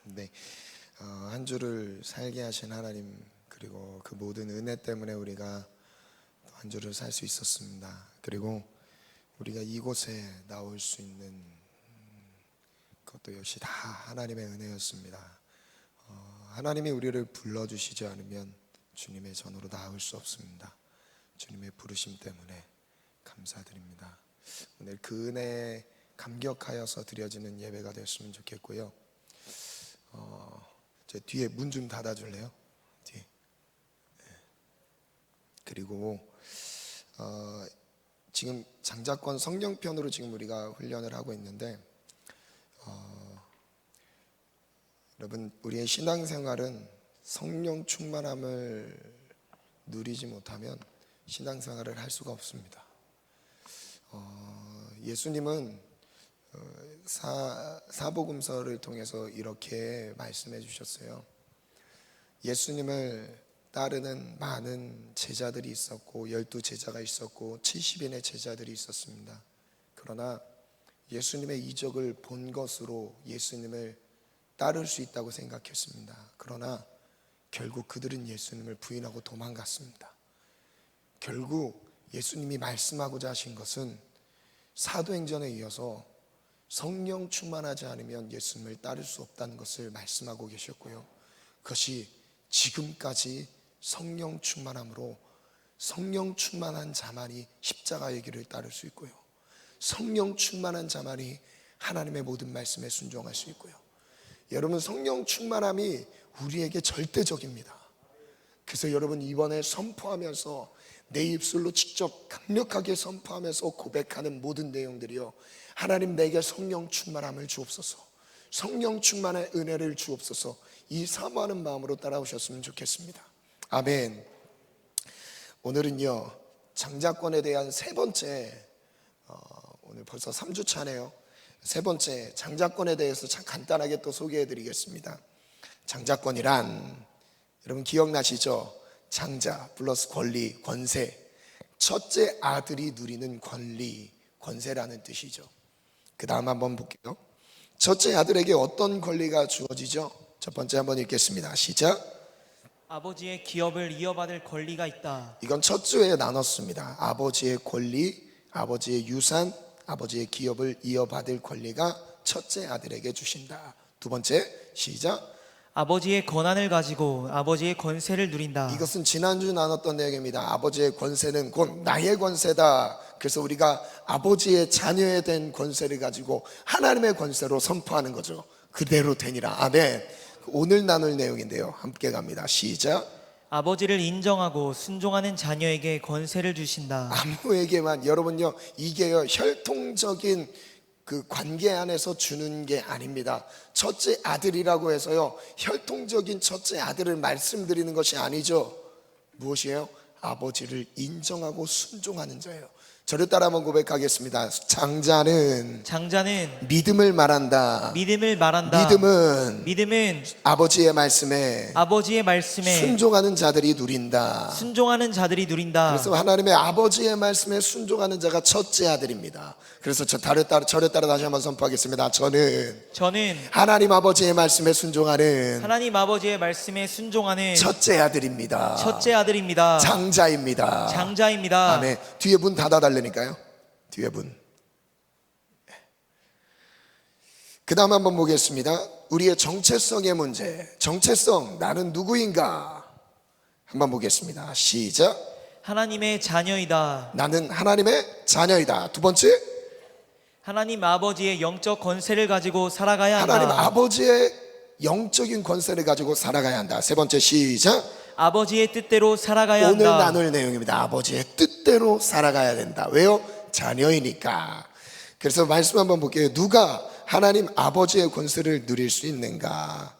네, 한 주를 살게 하신 하나님, 그리고 그 모든 은혜 때문에 우리가 한 주를 살 수 있었습니다. 그리고 우리가 이곳에 나올 수 있는 것도 역시 다 하나님의 은혜였습니다. 하나님이 우리를 불러주시지 않으면 주님의 전으로 나올 수 없습니다. 주님의 부르심 때문에 감사드립니다. 오늘 그 은혜에 감격하여서 드려지는 예배가 됐으면 좋겠고요. 제 뒤에 문 좀 닫아줄래요? 뒤에. 네. 그리고 지금 장자권 성령편으로 지금 우리가 훈련을 하고 있는데, 여러분, 우리의 신앙생활은 성령 충만함을 누리지 못하면 신앙생활을 할 수가 없습니다. 예수님은 사복음서를 통해서 이렇게 말씀해 주셨어요. 예수님을 따르는 많은 제자들이 있었고 12제자가 있었고 70인의 제자들이 있었습니다. 그러나 예수님의 이적을 본 것으로 예수님을 따를 수 있다고 생각했습니다. 그러나 결국 그들은 예수님을 부인하고 도망갔습니다. 결국 예수님이 말씀하고자 하신 것은 사도행전에 이어서 성령 충만하지 않으면 예수님을 따를 수 없다는 것을 말씀하고 계셨고요, 그것이 지금까지 성령 충만함으로 성령 충만한 자만이 십자가의 길을 따를 수 있고요, 성령 충만한 자만이 하나님의 모든 말씀에 순종할 수 있고요. 여러분, 성령 충만함이 우리에게 절대적입니다. 그래서 여러분, 이번에 선포하면서 내 입술로 직접 강력하게 선포하면서 고백하는 모든 내용들이요, 하나님 내게 성령 충만함을 주옵소서, 성령 충만의 은혜를 주옵소서, 이 사모하는 마음으로 따라오셨으면 좋겠습니다. 아멘. 오늘은요, 장자권에 대한 세 번째, 오늘 벌써 3주 차네요. 세 번째 장자권에 대해서 참 간단하게 또 소개해 드리겠습니다. 장자권이란 여러분 기억나시죠? 장자 플러스 권리, 권세, 첫째 아들이 누리는 권리, 권세라는 뜻이죠. 그 다음 한번 볼게요. 첫째 아들에게 어떤 권리가 주어지죠? 첫 번째 한번 읽겠습니다. 시작. 아버지의 기업을 이어받을 권리가 있다. 이건 첫 주에 나눴습니다. 아버지의 권리, 아버지의 유산, 아버지의 기업을 이어받을 권리가 첫째 아들에게 주신다. 두 번째, 시작. 아버지의 권한을 가지고 아버지의 권세를 누린다. 이것은 지난주 나눴던 내용입니다. 아버지의 권세는 곧 나의 권세다. 그래서 우리가 아버지의 자녀에 대한 권세를 가지고 하나님의 권세로 선포하는 거죠. 그대로 되니라. 아멘. 오늘 나눌 내용인데요, 함께 갑니다. 시작. 아버지를 인정하고 순종하는 자녀에게 권세를 주신다. 아무에게만, 여러분요, 이게요 혈통적인 그 관계 안에서 주는 게 아닙니다. 첫째 아들이라고 해서요 혈통적인 첫째 아들을 말씀드리는 것이 아니죠. 무엇이에요? 아버지를 인정하고 순종하는 자예요. 저를 따라 한번 고백하겠습니다. 장자는 믿음을 말한다. 믿음은 아버지의 말씀에 순종하는 자들이 누린다. 그래서 하나님의 아버지의 말씀에 순종하는 자가 첫째 아들입니다. 그래서 저를 따라 다시 한번 선포하겠습니다. 저는 하나님 아버지의 말씀에 순종하는 첫째 아들입니다. 장자입니다. 아멘. 뒤에 문 닫아달라니까요. 뒤에 문. 그 다음 한번 보겠습니다. 우리의 정체성의 문제. 정체성, 나는 누구인가? 한번 보겠습니다. 시작. 하나님의 자녀이다. 나는 하나님의 자녀이다. 두 번째, 하나님 아버지의 영적 권세를 가지고 살아가야 한다. 하나님 아버지의 영적인 권세를 가지고 살아가야 한다. 세 번째, 시작. 아버지의 뜻대로 살아가야 오늘 한다. 나눌 내용입니다. 아버지의 뜻대로 살아가야 된다. 왜요? 자녀이니까. 그래서 말씀 한번 볼게요. 누가 하나님 아버지의 권세를 누릴 수 있는가?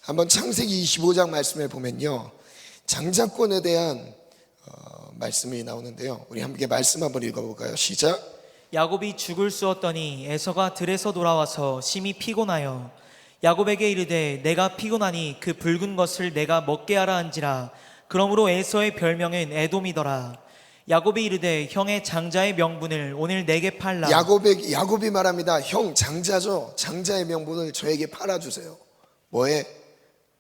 한번 창세기 25장 말씀에 보면요, 장자권에 대한 말씀이 나오는데요, 우리 함께 말씀 한번 읽어볼까요? 시작. 야곱이 죽을 쑤었더니 에서가 들에서 돌아와서 심히 피곤하여 야곱에게 이르되 내가 피곤하니 그 붉은 것을 내가 먹게 하라 한지라. 그러므로 에서의 별명은 에돔이더라. 야곱이 이르되 형의 장자의 명분을 오늘 내게 팔라. 야곱이 말합니다. 형 장자죠. 장자의 명분을 저에게 팔아주세요. 뭐에?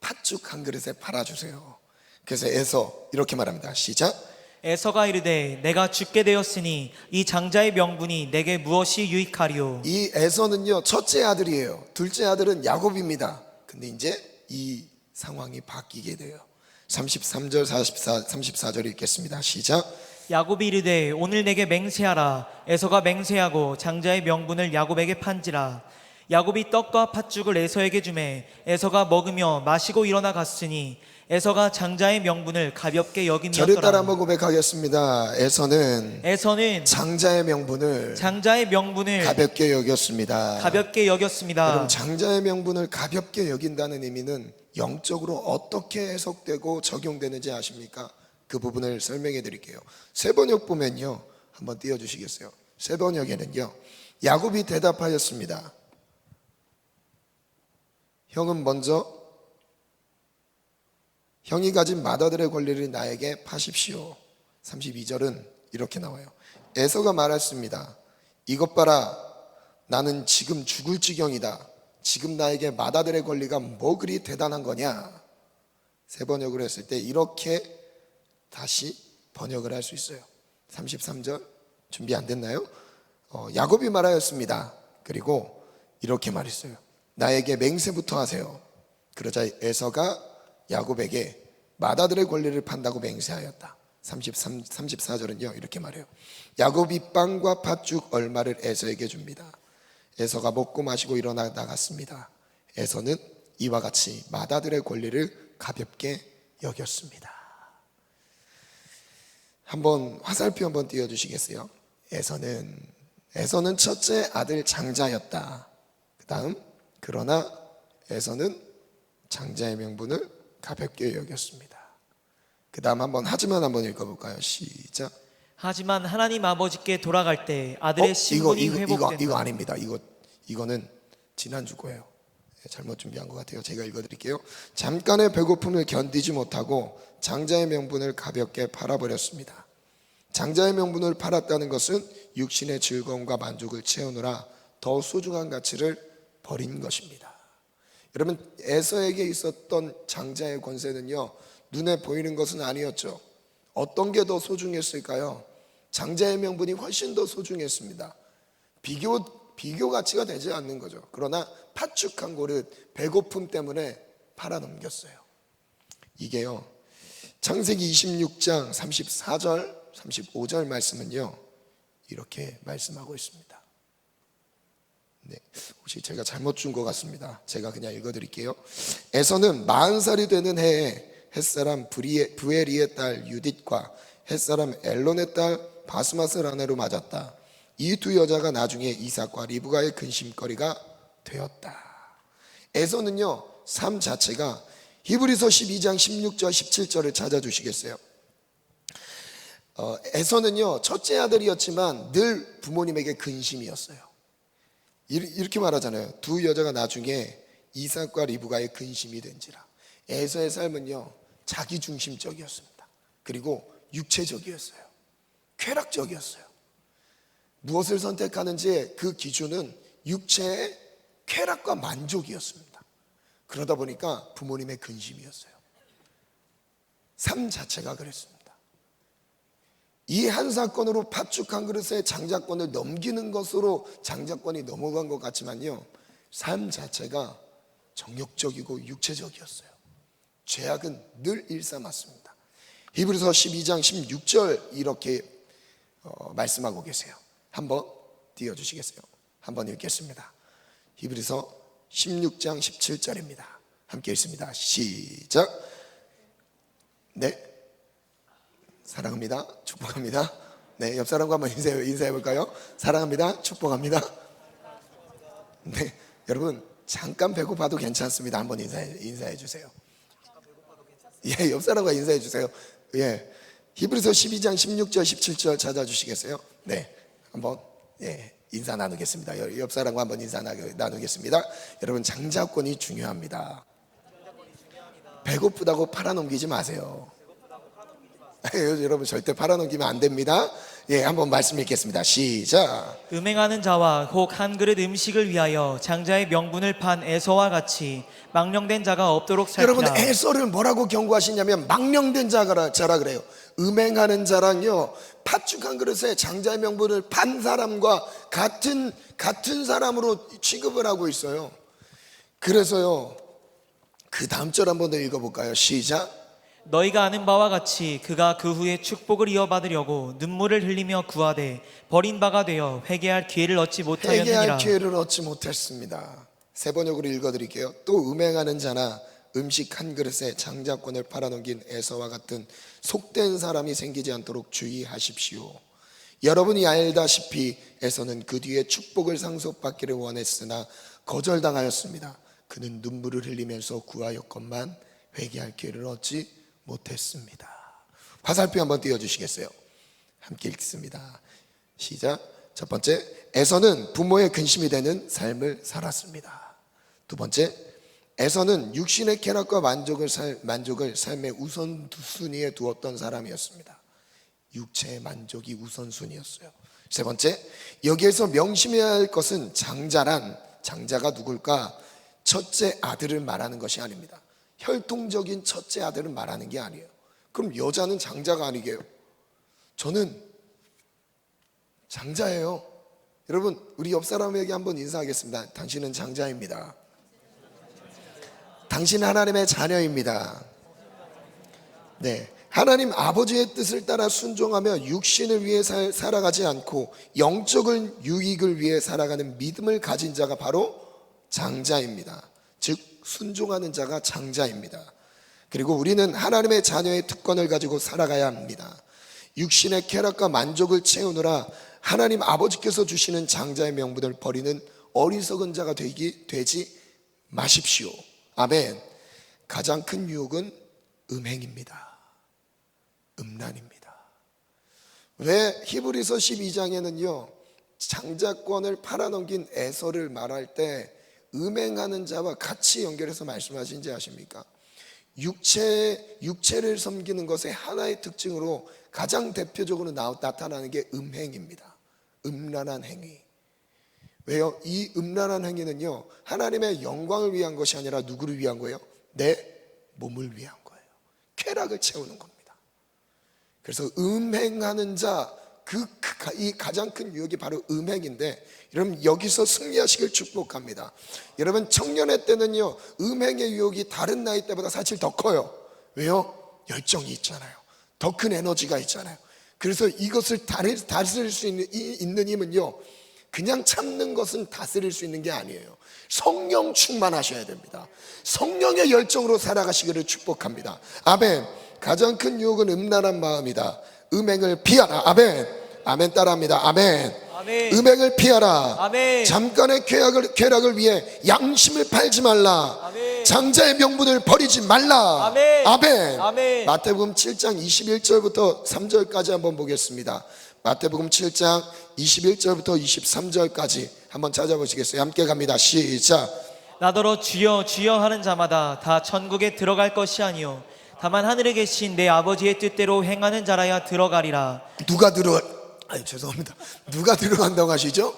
팥죽 한 그릇에 팔아주세요. 그래서 에서 이렇게 말합니다. 시작. 에서가 이르되 내가 죽게 되었으니 이 장자의 명분이 내게 무엇이 유익하리요. 이 에서는요 첫째 아들이에요. 둘째 아들은 야곱입니다. 근데 이제 이 상황이 바뀌게 돼요. 33절 34절 읽겠습니다. 시작. 야곱이 이르되 오늘 내게 맹세하라. 에서가 맹세하고 장자의 명분을 야곱에게 판지라. 야곱이 떡과 팥죽을 에서에게 주매 에서가 먹으며 마시고 일어나 갔으니 에서가 장자의 명분을 가볍게 저를 따라 여김이었더라. 한번 고백하겠습니다. 에서는 에서는 장자의 명분을 장자의 명분을 가볍게 여겼습니다. 가볍게 여겼습니다. 여러분, 장자의 명분을 가볍게 여긴다는 의미는 영적으로 어떻게 해석되고 적용되는지 아십니까? 그 부분을 설명해 드릴게요. 세번역 보면요, 한번 띄워주시겠어요? 세번역에는요, 야곱이 대답하였습니다. 형은 먼저 형이 가진 맏아들의 권리를 나에게 파십시오. 32절은 이렇게 나와요. 에서가 말했습니다. 이것 봐라, 나는 지금 죽을 지경이다. 지금 나에게 맏아들의 권리가 뭐 그리 대단한 거냐? 세 번역을 했을 때 이렇게 다시 번역을 할 수 있어요. 33절 준비 안 됐나요? 야곱이 말하였습니다. 그리고 이렇게 말했어요. 나에게 맹세부터 하세요. 그러자 에서가 야곱에게 맏아들의 권리를 판다고 맹세하였다. 34절은요 이렇게 말해요. 야곱이 빵과 팥죽 얼마를 에서에게 줍니다. 에서가 먹고 마시고 일어나 나갔습니다. 에서는 이와 같이 맏아들의 권리를 가볍게 여겼습니다. 한번 화살표 한번 띄워주시겠어요? 에서는 첫째 아들 장자였다. 그 다음 그러나 에서는 장자의 명분을 가볍게 여겼습니다. 그 다음 하지만 한번 읽어볼까요? 시작. 하지만 하나님 아버지께 돌아갈 때 아들의 신분이 회복된다. 이거 아닙니다. 이거는 지난주 거예요. 잘못 준비한 것 같아요. 제가 읽어드릴게요. 잠깐의 배고픔을 견디지 못하고 장자의 명분을 가볍게 팔아버렸습니다. 장자의 명분을 팔았다는 것은 육신의 즐거움과 만족을 채우느라 더 소중한 가치를 버린 것입니다. 여러분, 에서에게 있었던 장자의 권세는요, 눈에 보이는 것은 아니었죠. 어떤 게 더 소중했을까요? 장자의 명분이 훨씬 더 소중했습니다. 비교 가치가 되지 않는 거죠. 그러나 팥죽 한 그릇 배고픔 때문에 팔아넘겼어요. 이게요, 창세기 26장 34절 35절 말씀은요 이렇게 말씀하고 있습니다. 네, 혹시 제가 잘못 준 것 같습니다. 제가 그냥 읽어드릴게요. 에서는 40살이 되는 해에 햇사람 부에리의 딸 유딧과 햇사람 엘론의 딸 바스맛을 아내로 맞았다. 이 두 여자가 나중에 이삭과 리브가의 근심거리가 되었다. 에서는요, 삶 자체가 히브리서 12장 16절 17절을 찾아주시겠어요? 에서는요 첫째 아들이었지만 늘 부모님에게 근심이었어요. 이렇게 말하잖아요. 두 여자가 나중에 이삭과 리브가의 근심이 된지라. 에서의 삶은요 자기중심적이었습니다. 그리고 육체적이었어요. 쾌락적이었어요. 무엇을 선택하는지 그 기준은 육체의 쾌락과 만족이었습니다. 그러다 보니까 부모님의 근심이었어요. 삶 자체가 그랬습니다. 이 한 사건으로 팥죽 한 그릇에 장자권을 넘기는 것으로 장자권이 넘어간 것 같지만요, 삶 자체가 정욕적이고 육체적이었어요. 죄악은 늘 일삼았습니다. 히브리서 12장 16절 이렇게 말씀하고 계세요. 한번 띄워주시겠어요? 한번 읽겠습니다. 히브리서 16장 17절입니다. 함께 읽습니다. 시작. 네, 사랑합니다. 축복합니다. 네, 옆 사람과 한번 인사해 볼까요? 사랑합니다. 축복합니다. 네, 여러분 잠깐 배고파도 괜찮습니다. 한번 인사해 주세요. 예, 옆 사람과 인사해 주세요. 예, 히브리서 12장 16절 17절 찾아주시겠어요? 네, 한번 인사 나누겠습니다. 옆 사람과 한번 인사 나누겠습니다. 여러분, 장자권이 중요합니다. 배고프다고 팔아넘기지 마세요. 여러분 절대 팔아넘기면 안 됩니다. 예, 한번 말씀 읽겠습니다. 시작. 음행하는 자와 혹 한 그릇 음식을 위하여 장자의 명분을 판 에서와 같이 망령된 자가 없도록 여러분, 살피라. 에서를 뭐라고 경고하시냐면 망령된 자라 그래요. 음행하는 자랑요, 팥죽 한 그릇에 장자의 명분을 판 사람과 같은 사람으로 취급을 하고 있어요. 그래서요, 그 다음 절 한번 더 읽어볼까요? 시작. 너희가 아는 바와 같이 그가 그 후에 축복을 이어받으려고 눈물을 흘리며 구하되 버린 바가 되어 회개할 기회를 얻지 못하였느니라. 회개할 기회를 얻지 못했습니다. 세 번역으로 읽어드릴게요. 또 음행하는 자나 음식 한 그릇에 장자권을 팔아넘긴 에서와 같은 속된 사람이 생기지 않도록 주의하십시오. 여러분이 알다시피 에서는 그 뒤에 축복을 상속받기를 원했으나 거절당하였습니다. 그는 눈물을 흘리면서 구하였건만 회개할 기회를 얻지 못했습니다. 화살표 한번 띄워주시겠어요? 함께 읽습니다. 시작. 첫 번째, 에서는 부모의 근심이 되는 삶을 살았습니다. 두 번째, 에서는 육신의 쾌락과 만족을 삶의 우선순위에 두었던 사람이었습니다. 육체의 만족이 우선순위였어요. 세 번째, 여기에서 명심해야 할 것은 장자가 누굴까? 첫째 아들을 말하는 것이 아닙니다. 혈통적인 첫째 아들을 말하는 게 아니에요. 그럼 여자는 장자가 아니게요? 저는 장자예요. 여러분, 우리 옆 사람에게 한번 인사하겠습니다. 당신은 장자입니다. 당신 하나님의 자녀입니다. 네, 하나님 아버지의 뜻을 따라 순종하며 육신을 위해 살아가지 않고 영적인 유익을 위해 살아가는 믿음을 가진 자가 바로 장자입니다. 즉 순종하는 자가 장자입니다. 그리고 우리는 하나님의 자녀의 특권을 가지고 살아가야 합니다. 육신의 쾌락과 만족을 채우느라 하나님 아버지께서 주시는 장자의 명분을 버리는 어리석은 자가 되지 마십시오. 아멘. 가장 큰 유혹은 음행입니다. 음란입니다. 왜 히브리서 12장에는요 장자권을 팔아넘긴 에서를 말할 때 음행하는 자와 같이 연결해서 말씀하신지 아십니까? 육체를 섬기는 것의 하나의 특징으로 가장 대표적으로 나타나는 게 음행입니다. 음란한 행위. 왜요? 이 음란한 행위는요 하나님의 영광을 위한 것이 아니라 누구를 위한 거예요? 내 몸을 위한 거예요. 쾌락을 채우는 겁니다. 그래서 음행하는 자, 이 가장 큰 유혹이 바로 음행인데, 여러분 여기서 승리하시길 축복합니다. 여러분 청년의 때는요 음행의 유혹이 다른 나이 때보다 사실 더 커요. 왜요? 열정이 있잖아요. 더 큰 에너지가 있잖아요. 그래서 이것을 다스릴 수 있는 힘은요 그냥 참는 것은 다스릴 수 있는 게 아니에요. 성령 충만하셔야 됩니다. 성령의 열정으로 살아가시기를 축복합니다. 아멘. 가장 큰 유혹은 음란한 마음이다. 음행을 피하라. 아멘. 아멘 따라합니다. 아멘. 아멘. 음행을 피하라. 아멘. 잠깐의 쾌락을 위해 양심을 팔지 말라. 아멘. 장자의 명분을 버리지 말라. 아멘. 아멘. 아멘. 마태복음 7장 21절부터 3절까지 한번 보겠습니다. 마태복음 7장 21절부터 23절까지 한번 찾아보시겠어요? 함께 갑니다. 시작. 나더러 주여 주여 하는 자마다 다 천국에 들어갈 것이 아니요 다만 하늘에 계신 내 아버지의 뜻대로 행하는 자라야 들어가리라. 죄송합니다. 누가 들어간다고 하시죠?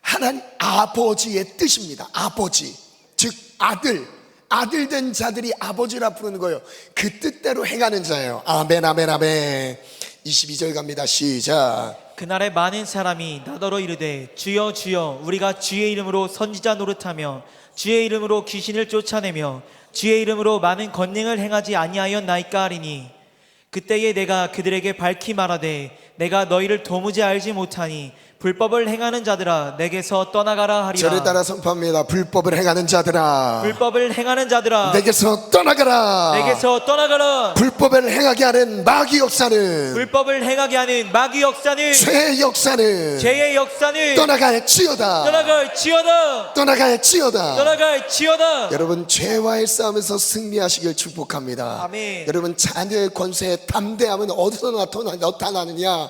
하나님 아버지의 뜻입니다. 아버지, 즉 아들 된 자들이 아버지라 부르는 거예요. 그 뜻대로 행하는 자예요. 아멘 아멘 아멘. 22절 갑니다. 시작. 그날에 많은 사람이 나더러 이르되 주여 주여 우리가 주의 이름으로 선지자 노릇하며 주의 이름으로 귀신을 쫓아내며 주의 이름으로 많은 권능을 행하지 아니하였나이까 하리니 그때에 내가 그들에게 밝히 말하되 내가 너희를 도무지 알지 못하니 불법을 행하는 자들아 내게서 떠나가라 하리라. 저를 따라 선포합니다. 불법을 행하는 자들아 불법을 행하는 자들아 내게서 떠나가라. 내게서 떠나가라. 불법을 행하게 하는 마귀 역사는, 불법을 행하게 하는 마귀 역사는, 죄의 역사는 죄의 역사는 떠나갈지어다. 떠나갈지어다. 떠나갈지어다. 떠나갈지어다. 여러분 죄와의 싸움에서 승리하시길 축복합니다. 아멘. 여러분 자녀의 권세에 담대함은 어디서 나타나느냐?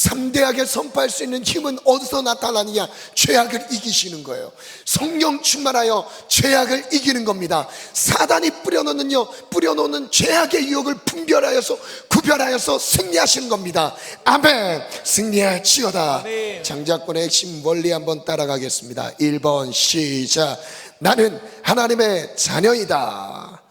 담대하게 선포할 수 있는 힘은 어디서 나타나느냐? 죄악을 이기시는 거예요. 성령 충만하여 죄악을 이기는 겁니다. 사단이 뿌려놓는 죄악의 유혹을 분별하여서 구별하여서 승리하시는 겁니다. 아멘. 승리할지어다. 아멘. 장자권의 핵심 원리 한번 따라가겠습니다. 1번 시작. 나는 하나님의 자녀이다.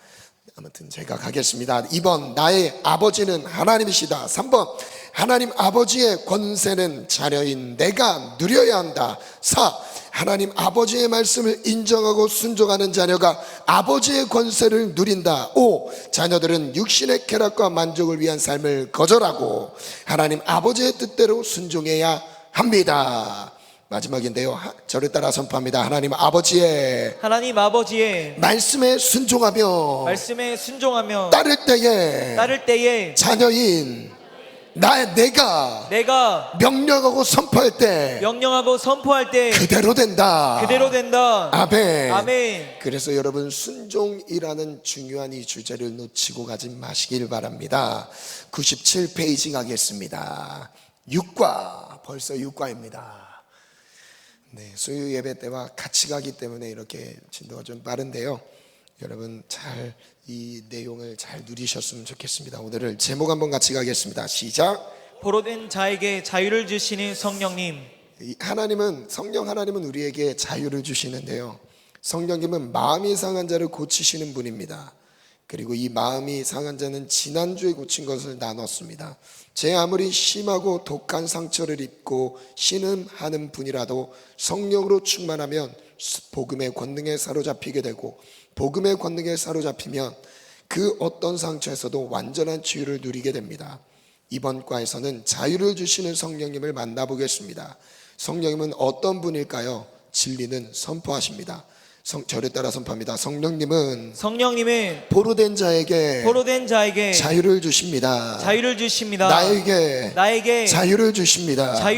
아무튼 제가 가겠습니다. 2번 나의 아버지는 하나님이시다. 3번 하나님 아버지의 권세는 자녀인 내가 누려야 한다. 4. 하나님 아버지의 말씀을 인정하고 순종하는 자녀가 아버지의 권세를 누린다. 5. 자녀들은 육신의 쾌락과 만족을 위한 삶을 거절하고 하나님 아버지의 뜻대로 순종해야 합니다. 마지막인데요, 저를 따라 선포합니다. 하나님 아버지의 말씀에 순종하며 따를 때에 자녀인 내가 명령하고 선포할 때 그대로 된다. 아멘. 그래서 여러분, 순종이라는 중요한 이 주제를 놓치고 가지 마시길 바랍니다. 97페이지 가겠습니다. 6과, 벌써 6과입니다. 네, 수요 예배 때와 같이 가기 때문에 이렇게 진도가 좀 빠른데요, 여러분 잘 이 내용을 잘 누리셨으면 좋겠습니다. 오늘을 제목 한번 같이 가겠습니다. 시작. 포로된 자에게 자유를 주시는 성령님. 성령 하나님은 우리에게 자유를 주시는데요, 성령님은 마음이 상한 자를 고치시는 분입니다. 그리고 이 마음이 상한 자는 지난주에 고친 것을 나눴습니다. 제 아무리 심하고 독한 상처를 입고 신음하는 분이라도 성령으로 충만하면 복음의 권능에 사로잡히게 되고, 복음의 권능에 사로잡히면 그 어떤 상처에서도 완전한 치유를 누리게 됩니다. 이번 과에서는 자유를 주시는 성령님을 만나보겠습니다. 성령님은 어떤 분일까요? 진리는 선포하십니다. 저를 따라 선포합니다. 성령님은 포로된 자에게 자유를 주십니다. 나에게 자유를 주십니다.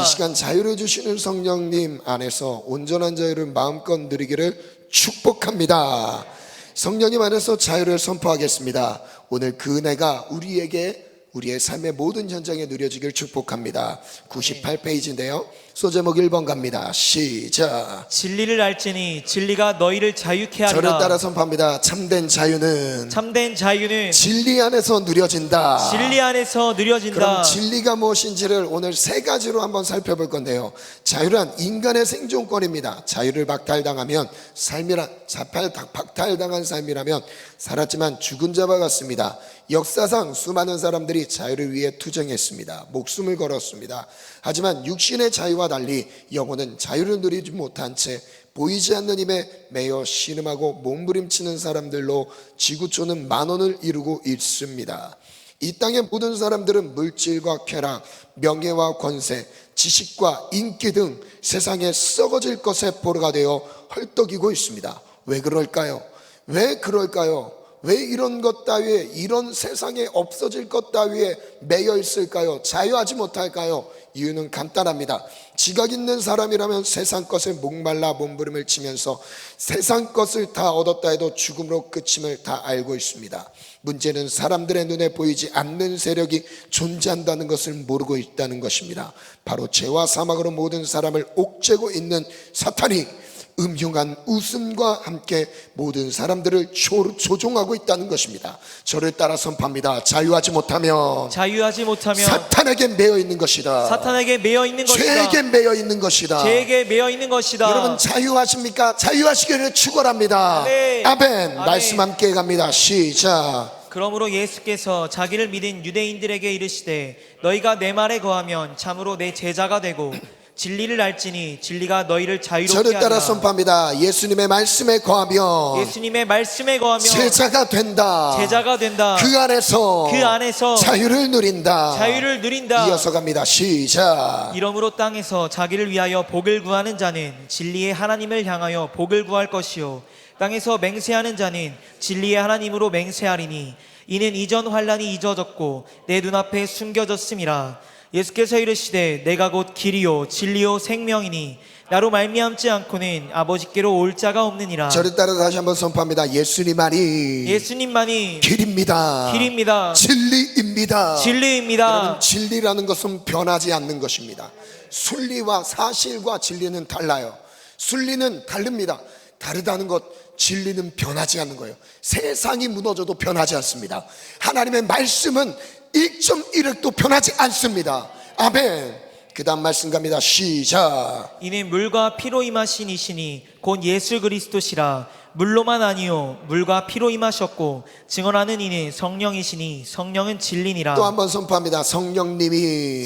이 시간 자유를 주시는 성령님 안에서 온전한 자유를 마음껏 누리기를 축복합니다. 성령님 안에서 자유를 선포하겠습니다. 오늘 그 은혜가 우리의 삶의 모든 현장에 누려지길 축복합니다. 98페이지인데요, 소제목 1번 갑니다. 시작. 진리를 알지니 진리가 너희를 자유케 하리라. 저를 따라 선포합니다. 참된 자유는 진리 안에서 누려진다. 그럼 진리가 무엇인지를 오늘 세 가지로 한번 살펴볼 건데요, 자유란 인간의 생존권입니다. 자유를 박탈당한 삶이라면 살았지만 죽은 자와 같습니다. 역사상 수많은 사람들이 자유를 위해 투쟁했습니다. 목숨을 걸었습니다. 하지만 육신의 자유와 달리 영혼은 자유를 누리지 못한 채 보이지 않는 힘에 매여 신음하고 몸부림치는 사람들로 지구촌은 만원을 이루고 있습니다. 이 땅의 모든 사람들은 물질과 쾌락, 명예와 권세, 지식과 인기 등 세상에 썩어질 것에 보로가 되어 헐떡이고 있습니다. 왜 그럴까요? 왜 이런 것 따위에, 이런 세상에 없어질 것 따위에 매여 있을까요? 자유하지 못할까요? 이유는 간단합니다. 지각 있는 사람이라면 세상 것에 목말라 몸부림을 치면서 세상 것을 다 얻었다 해도 죽음으로 끝임을 다 알고 있습니다. 문제는 사람들의 눈에 보이지 않는 세력이 존재한다는 것을 모르고 있다는 것입니다. 바로 죄와 사망으로 모든 사람을 옥죄고 있는 사탄이 음흉한 웃음과 함께 모든 사람들을 조종하고 있다는 것입니다. 저를 따라 선포합니다. 자유하지 못하면 사탄에게 매여 있는 것이다. 죄에게 매여 있는 것이다. 여러분 자유하십니까? 자유하시기를 축원합니다. 아멘. 말씀 함께 갑니다. 시작. 그러므로 예수께서 자기를 믿은 유대인들에게 이르시되 너희가 내 말에 거하면 참으로 내 제자가 되고 진리를 알지니 진리가 너희를 자유롭게 하리라. 저를 따라 선포합니다. 예수님의 말씀에 거하면 제자가 된다. 그 안에서 자유를 누린다. 이어서 갑니다. 시작. 이러므로 땅에서 자기를 위하여 복을 구하는 자는 진리의 하나님을 향하여 복을 구할 것이요 땅에서 맹세하는 자는 진리의 하나님으로 맹세하리니 이는 이전 환난이 잊어졌고 내 눈앞에 숨겨졌음이라. 예수께서 이르시되 내가 곧 길이요 진리요 생명이니 나로 말미암지 않고는 아버지께로 올 자가 없느니라. 저를 따라 다시 한번 선포합니다. 예수님만이 길입니다. 진리입니다. 진리입니다. 여러분, 진리라는 것은 변하지 않는 것입니다. 순리와 사실과 진리는 달라요. 순리는 다릅니다. 다르다는 것, 진리는 변하지 않는 거예요. 세상이 무너져도 변하지 않습니다. 하나님의 말씀은 1.1획도 변하지 않습니다. 아멘. 그 다음 말씀 갑니다. 시작. 이는 물과 피로 임하신 이시니 곧 예수 그리스도시라. 물로만 아니요 물과 피로 임하셨고 증언하는 이는 성령이시니 성령은 진리니라. 또 한번 선포합니다. 성령님이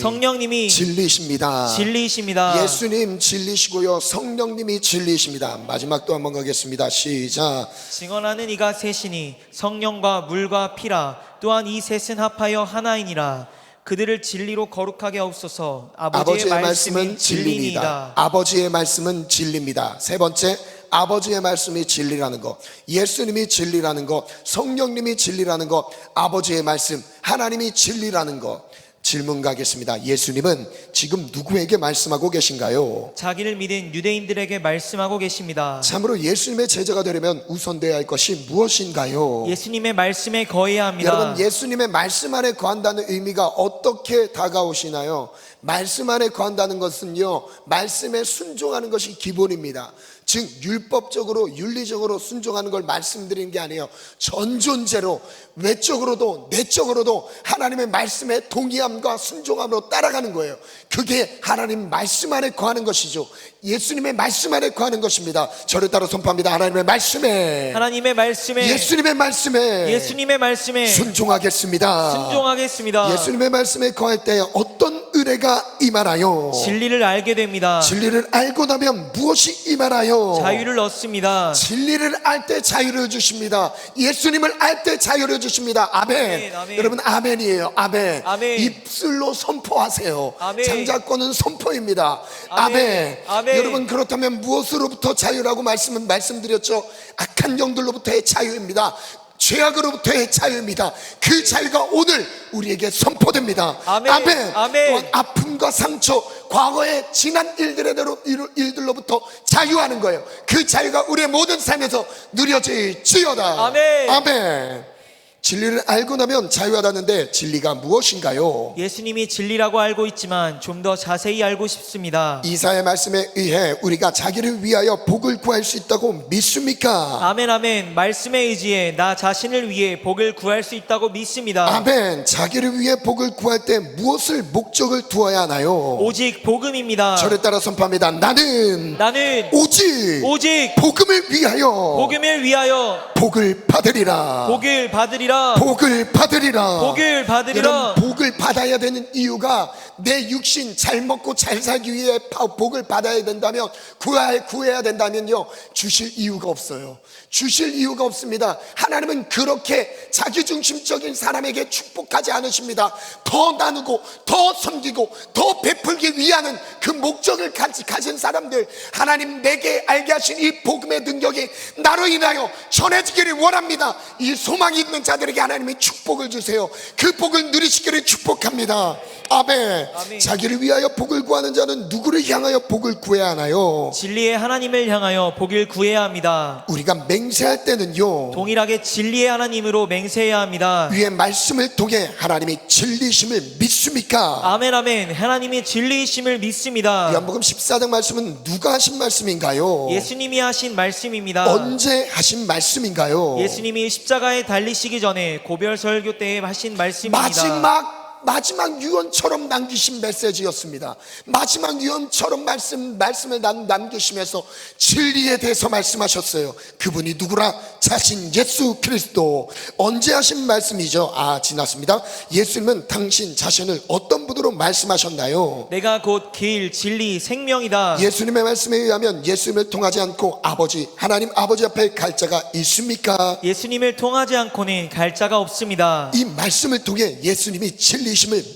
진리십니다. 진리이십니다. 예수님 진리시고요, 성령님이 진리이십니다. 마지막 또 한번 가겠습니다. 시작. 증언하는 이가 셋이니 성령과 물과 피라. 또한 이 셋은 합하여 하나이니라. 그들을 진리로 거룩하게 하옵소서. 아버지의 말씀은 진리입니다. 아버지의 말씀은 진리입니다. 세 번째, 아버지의 말씀이 진리라는 것, 예수님이 진리라는 것, 성령님이 진리라는 것, 아버지의 말씀, 하나님이 진리라는 것. 질문 가겠습니다. 예수님은 지금 누구에게 말씀하고 계신가요? 자기를 믿은 유대인들에게 말씀하고 계십니다. 참으로 예수님의 제자가 되려면 우선돼야 할 것이 무엇인가요? 예수님의 말씀에 거해야 합니다. 여러분, 예수님의 말씀 안에 거한다는 의미가 어떻게 다가오시나요? 말씀 안에 거한다는 것은요, 말씀에 순종하는 것이 기본입니다. 즉 율법적으로 윤리적으로 순종하는 걸 말씀드리는 게 아니에요. 전존재로 외적으로도 내적으로도 하나님의 말씀에 동의함과 순종함으로 따라가는 거예요. 그게 하나님 말씀 안에 거하는 것이죠. 예수님의 말씀 안에 거하는 것입니다. 저를 따라 선포합니다. 하나님의 말씀에, 하나님의 말씀에, 예수님의 말씀에, 예수님의 말씀에 순종하겠습니다. 예수님의 말씀에 거할 때 어떤 은혜가 임하나요? 진리를 알게 됩니다. 진리를 알고 나면 무엇이 임하나요? 자유를 얻습니다. 진리를 알 때 자유를 주십니다. 예수님을 알 때 자유를 주십니다. 아멘. 아멘. 여러분, 아멘이에요. 아멘. 아멘. 입술로 선포하세요. 아멘. 장자권은 선포입니다. 아멘. 아멘. 여러분, 그렇다면 무엇으로부터 자유라고 말씀드렸죠? 악한 영들로부터의 자유입니다. 죄악으로부터의 자유입니다. 그 자유가 오늘 우리에게 선포됩니다. 아멘. 아멘. 아멘. 또한 아픔과 상처, 과거의 지난 일들로부터 자유하는 거예요. 그 자유가 우리의 모든 삶에서 누려질지어다. 아멘. 아멘. 진리를 알고 나면 자유하다는데 진리가 무엇인가요? 예수님이 진리라고 알고 있지만 좀 더 자세히 알고 싶습니다. 이사야의 말씀에 의해 우리가 자기를 위하여 복을 구할 수 있다고 믿습니까? 아멘. 아멘. 말씀에 의지해 나 자신을 위해 복을 구할 수 있다고 믿습니다. 아멘. 자기를 위해 복을 구할 때 무엇을 목적을 두어야 하나요? 오직 복음입니다. 저를 따라 선포합니다. 나는 오직 복음을 위하여 복을 받으리라. 여러분, 복을 받아야 되는 이유가 내 육신 잘 먹고 잘 살기 위해 복을 받아야 된다면, 구해야 된다면요, 주실 이유가 없어요. 주실 이유가 없습니다. 하나님은 그렇게 자기중심적인 사람에게 축복하지 않으십니다. 더 나누고 더 섬기고 더 베풀기 위하는 그 목적을 가진 사람들, 하나님 내게 알게 하신 이 복음의 능력이 나로 인하여 전해지기를 원합니다. 이 소망이 있는 자들에게 하나님이 축복을 주세요. 그 복을 누리시기를 축복합니다. 아멘. 아멘. 자기를 위하여 복을 구하는 자는 누구를 향하여 복을 구해야 하나요? 진리의 하나님을 향하여 복을 구해야 합니다. 우리가 맹세할 때는요, 동일하게 진리의 하나님으로 맹세해야 합니다. 위의 말씀을 통해 하나님이 진리심을 믿습니까? 아멘. 아멘. 하나님이 진리이심을 믿습니다. 요한복음 14장 말씀은 누가 하신 말씀인가요? 예수님이 하신 말씀입니다. 언제 하신 말씀인가요? 예수님이 십자가에 달리시기 전에 고별 설교 때에 하신 말씀입니다. 마지막 유언처럼 남기신 메시지였습니다. 마지막 유언처럼 말씀을 남기시면서 진리에 대해서 말씀하셨어요. 그분이 누구라? 자신 예수 그리스도. 언제 하신 말씀이죠? 지났습니다. 예수님은 당신 자신을 어떤 분으로 말씀하셨나요? 내가 곧 길, 진리, 생명이다. 예수님의 말씀에 의하면 예수님을 통하지 않고 하나님 아버지 앞에 갈 자가 있습니까? 예수님을 통하지 않고는 갈 자가 없습니다. 이 말씀을 통해 예수님이 진리심을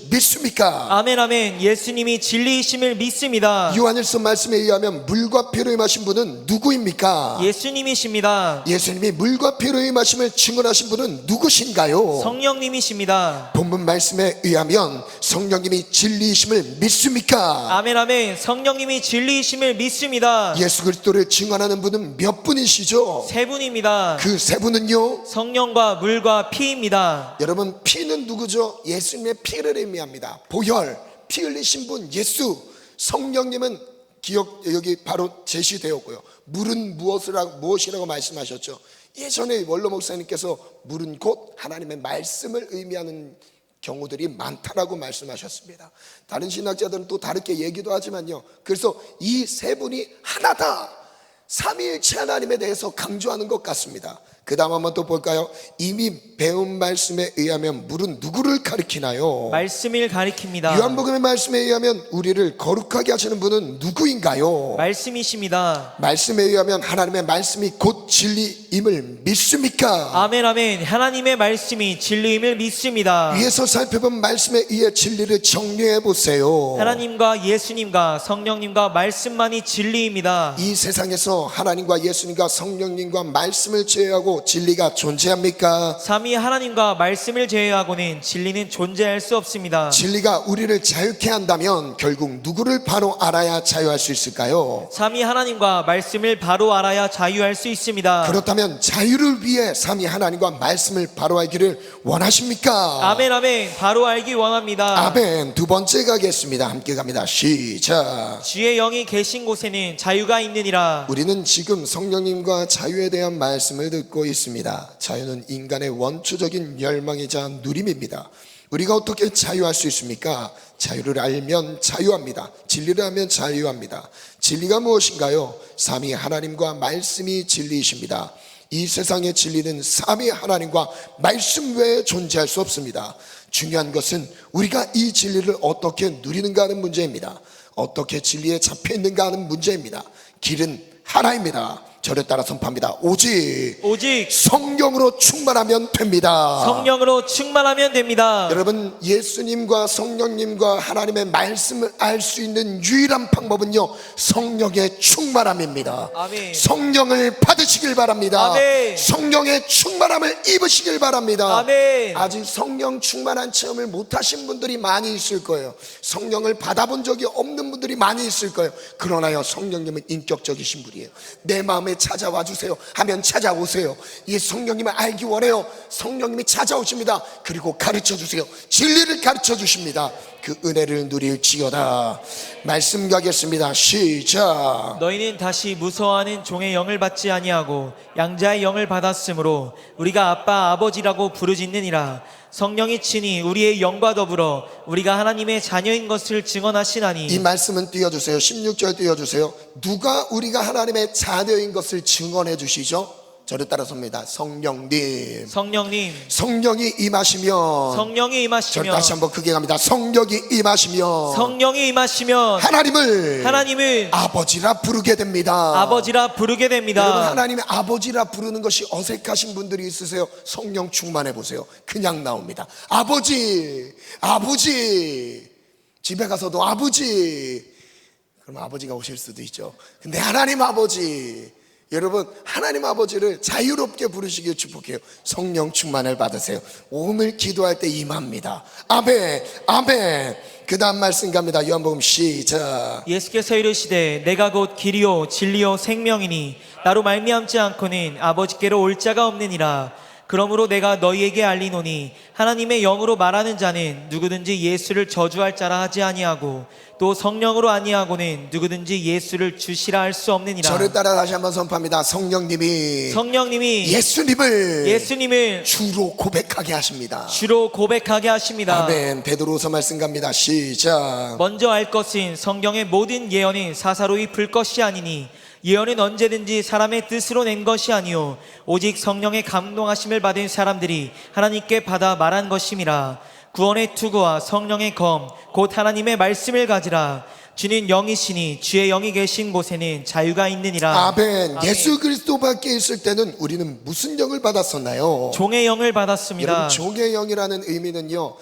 믿습니까? 아멘. 아멘. 예수님이 진리이심을 믿습니다. 요한일서 말씀에 의하면 물과 피로 임하신 분은 누구입니까? 예수님이십니다. 예수님이 물과 피로 임하심을 증언하신 분은 누구신가요? 성령님이십니다. 본문 말씀에 의하면 성령님이 진리이심을 믿습니까? 아멘. 아멘. 성령님이 진리이심을 믿습니다. 예수 그리스도를 증언하는 분은 몇 분이시죠? 세 분입니다. 그 세 분은요, 성령과 물과 피입니다. 여러분, 피는 누구죠? 예수님의 피를 의미합니다. 보혈, 피 흘리신 분 예수. 성령님은 여기 바로 제시되었고요. 물은 무엇이라고 말씀하셨죠? 예전에 원로 목사님께서 물은 곧 하나님의 말씀을 의미하는 경우들이 많다라고 말씀하셨습니다. 다른 신학자들은 또 다르게 얘기도 하지만요, 그래서 이 세 분이 하나다, 삼위일체 하나님에 대해서 강조하는 것 같습니다. 그 다음 한번 또 볼까요? 이미 배운 말씀에 의하면 물은 누구를 가리키나요? 말씀을 가리킵니다. 요한복음의 말씀에 의하면 우리를 거룩하게 하시는 분은 누구인가요? 말씀이십니다. 말씀에 의하면 하나님의 말씀이 곧 진리임을 믿습니까? 아멘 아멘. 하나님의 말씀이 진리임을 믿습니다. 위에서 살펴본 말씀에 의해 진리를 정리해 보세요. 하나님과 예수님과 성령님과 말씀만이 진리입니다. 이 세상에서 하나님과 예수님과 성령님과 말씀을 제외하고 진리가 존재합니까? 삼위 하나님과 말씀을 제외하고는 진리는 존재할 수 없습니다. 진리가 우리를 자유케 한다면 결국 누구를 바로 알아야 자유할 수 있을까요? 삼위 하나님과 말씀을 바로 알아야 자유할 수 있습니다. 그렇다면 자유를 위해 삼위 하나님과 말씀을 바로 알기를 원하십니까? 아멘 아멘. 바로 알기 원합니다. 아멘. 두 번째 가겠습니다. 함께 갑니다. 시작. 주의 영이 계신 곳에는 자유가 있느니라. 우리는 지금 성령님과 자유에 대한 말씀을 듣고 있습니다. 자유는 인간의 원초적인 열망이자 누림입니다. 우리가 어떻게 자유할 수 있습니까? 자유를 알면 자유합니다. 진리를 알면 자유합니다. 진리가 무엇인가요? 삼위 하나님과 말씀이 진리이십니다. 이 세상의 진리는 삼위 하나님과 말씀 외에 존재할 수 없습니다. 중요한 것은 우리가 이 진리를 어떻게 누리는가 하는 문제입니다. 어떻게 진리에 잡혀 있는가 하는 문제입니다. 길은 하나입니다. 저를 따라 선포합니다. 오직 성령으로 충만하면 됩니다. 성령으로 충만하면 됩니다. 여러분, 예수님과 성령님과 하나님의 말씀을 알 수 있는 유일한 방법은요, 성령의 충만함입니다. 아멘. 성령을 받으시길 바랍니다. 아멘. 성령의 충만함을 입으시길 바랍니다. 아멘. 아직 성령 충만한 체험을 못하신 분들이 많이 있을 거예요. 성령을 받아본 적이 없는 분들이 많이 있을 거예요. 그러나요, 성령님은 인격적이신 분이에요. 내 마음에 찾아와 주세요 하면 찾아오세요. 이 성령님을 알기 원해요. 성령님이 찾아오십니다. 그리고 가르쳐 주세요. 진리를 가르쳐 주십니다. 그 은혜를 누릴지어다. 말씀 가겠습니다. 시작. 너희는 다시 무서워하는 종의 영을 받지 아니하고 양자의 영을 받았으므로 우리가 아빠 아버지라고 부르짖느니라. 성령이 친히 우리의 영과 더불어 우리가 하나님의 자녀인 것을 증언하시나니. 이 말씀은 띄워주세요. 16절 띄워주세요. 누가 우리가 하나님의 자녀인 것을 증언해 주시죠? 저를 따라섭니다. 성령님. 성령이 임하시면. 저를 다시 한번 크게 갑니다. 성령이 임하시면 하나님을 아버지라 부르게 됩니다. 여러분, 하나님의 아버지라 부르는 것이 어색하신 분들이 있으세요? 성령 충만해 보세요. 그냥 나옵니다. 아버지. 집에 가서도 아버지. 그럼 아버지가 오실 수도 있죠. 근데 하나님 아버지, 여러분, 하나님 아버지를 자유롭게 부르시길 축복해요. 성령 충만을 받으세요. 오늘 기도할 때 임합니다. 아멘. 그 다음 말씀 갑니다. 요한복음 시작. 예수께서 이르시되 내가 곧 길이요 진리요 생명이니 나로 말미암지 않고는 아버지께로 올 자가 없느니라. 그러므로 내가 너희에게 알리노니 하나님의 영으로 말하는 자는 누구든지 예수를 저주할 자라 하지 아니하고 또 성령으로 아니하고는 누구든지 예수를 주시라 할 수 없느니라. 저를 따라 다시 한번 선포합니다. 성령님이 예수님을 주로 고백하게 하십니다. 아멘. 베드로서 말씀 갑니다. 시작. 먼저 알 것은 성경의 모든 예언은 사사로이 불 것이 아니니 예언은 언제든지 사람의 뜻으로 낸 것이 아니요 오직 성령의 감동하심을 받은 사람들이 하나님께 받아 말한 것임이라. 구원의 투구와 성령의 검 곧 하나님의 말씀을 가지라. 주는 영이시니 주의 영이 계신 곳에는 자유가 있느니라. 아멘. 예수 그리스도 밖에 있을 때는 우리는 무슨 영을 받았었나요? 종의 영을 받았습니다. 여러분, 종의 영이라는 의미는요,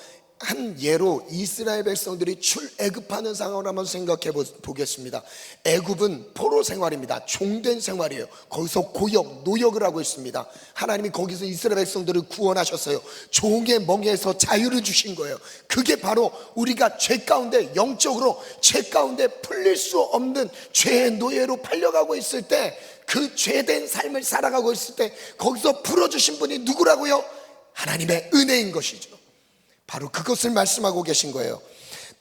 한 예로 이스라엘 백성들이 출애굽하는 상황을 한번 생각해 보겠습니다. 애굽은 포로 생활입니다. 종된 생활이에요. 거기서 고역, 노역을 하고 있습니다. 하나님이 거기서 이스라엘 백성들을 구원하셨어요. 종의 멍에서 자유를 주신 거예요. 그게 바로 우리가 죄 가운데, 영적으로 죄 가운데 풀릴 수 없는 죄의 노예로 팔려가고 있을 때, 그 죄된 삶을 살아가고 있을 때 거기서 풀어주신 분이 누구라고요? 하나님의 은혜인 것이죠. 바로 그것을 말씀하고 계신 거예요.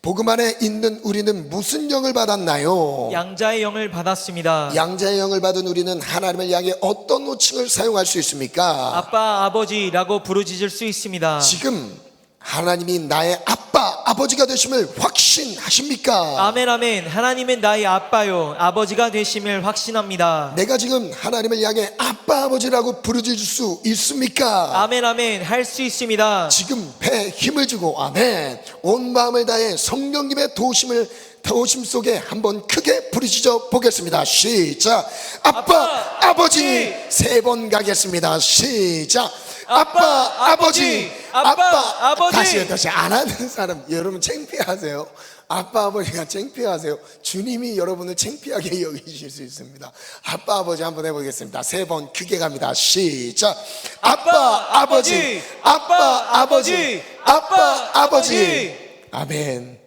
복음 안에 있는 우리는 무슨 영을 받았나요? 양자의 영을 받았습니다. 양자의 영을 받은 우리는 하나님을 향해 어떤 호칭을 사용할 수 있습니까? 아빠, 아버지라고 부르짖을 수 있습니다. 지금 하나님이 나의 아빠, 아버지가 되심을 확신하십니까? 아멘, 아멘. 하나님은 나의 아빠요, 아버지가 되심을 확신합니다. 내가 지금 하나님을 향해 아빠, 아버지라고 부르짖을 수 있습니까? 아멘, 아멘. 할 수 있습니다. 지금 배에 힘을 주고 아멘, 온 마음을 다해 성령님의 도우심 속에 한번 크게 부르짖어 보겠습니다. 시작. 아빠, 아버지. 세 번 가겠습니다. 시작. 아빠, 아버지. 아빠, 아버지. 다시 안 하는 사람 여러분 창피하세요? 아빠, 아버지가 창피하세요? 주님이 여러분을 창피하게 여기실 수 있습니다. 아빠, 아버지 한번 해보겠습니다. 세 번 크게 갑니다. 시작. 아빠, 아버지. 아빠, 아버지. 아빠, 아버지. 아멘.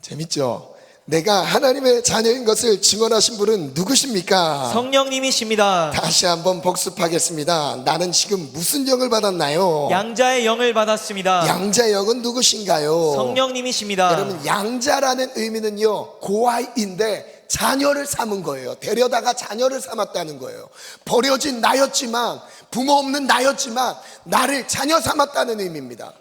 재밌죠? 내가 하나님의 자녀인 것을 증언하신 분은 누구십니까? 성령님이십니다. 다시 한번 복습하겠습니다. 나는 지금 무슨 영을 받았나요? 양자의 영을 받았습니다. 양자의 영은 누구신가요? 성령님이십니다. 여러분, 양자라는 의미는요, 고아인데 자녀를 삼은 거예요. 데려다가 자녀를 삼았다는 거예요. 버려진 나였지만, 부모 없는 나였지만 나를 자녀 삼았다는 의미입니다.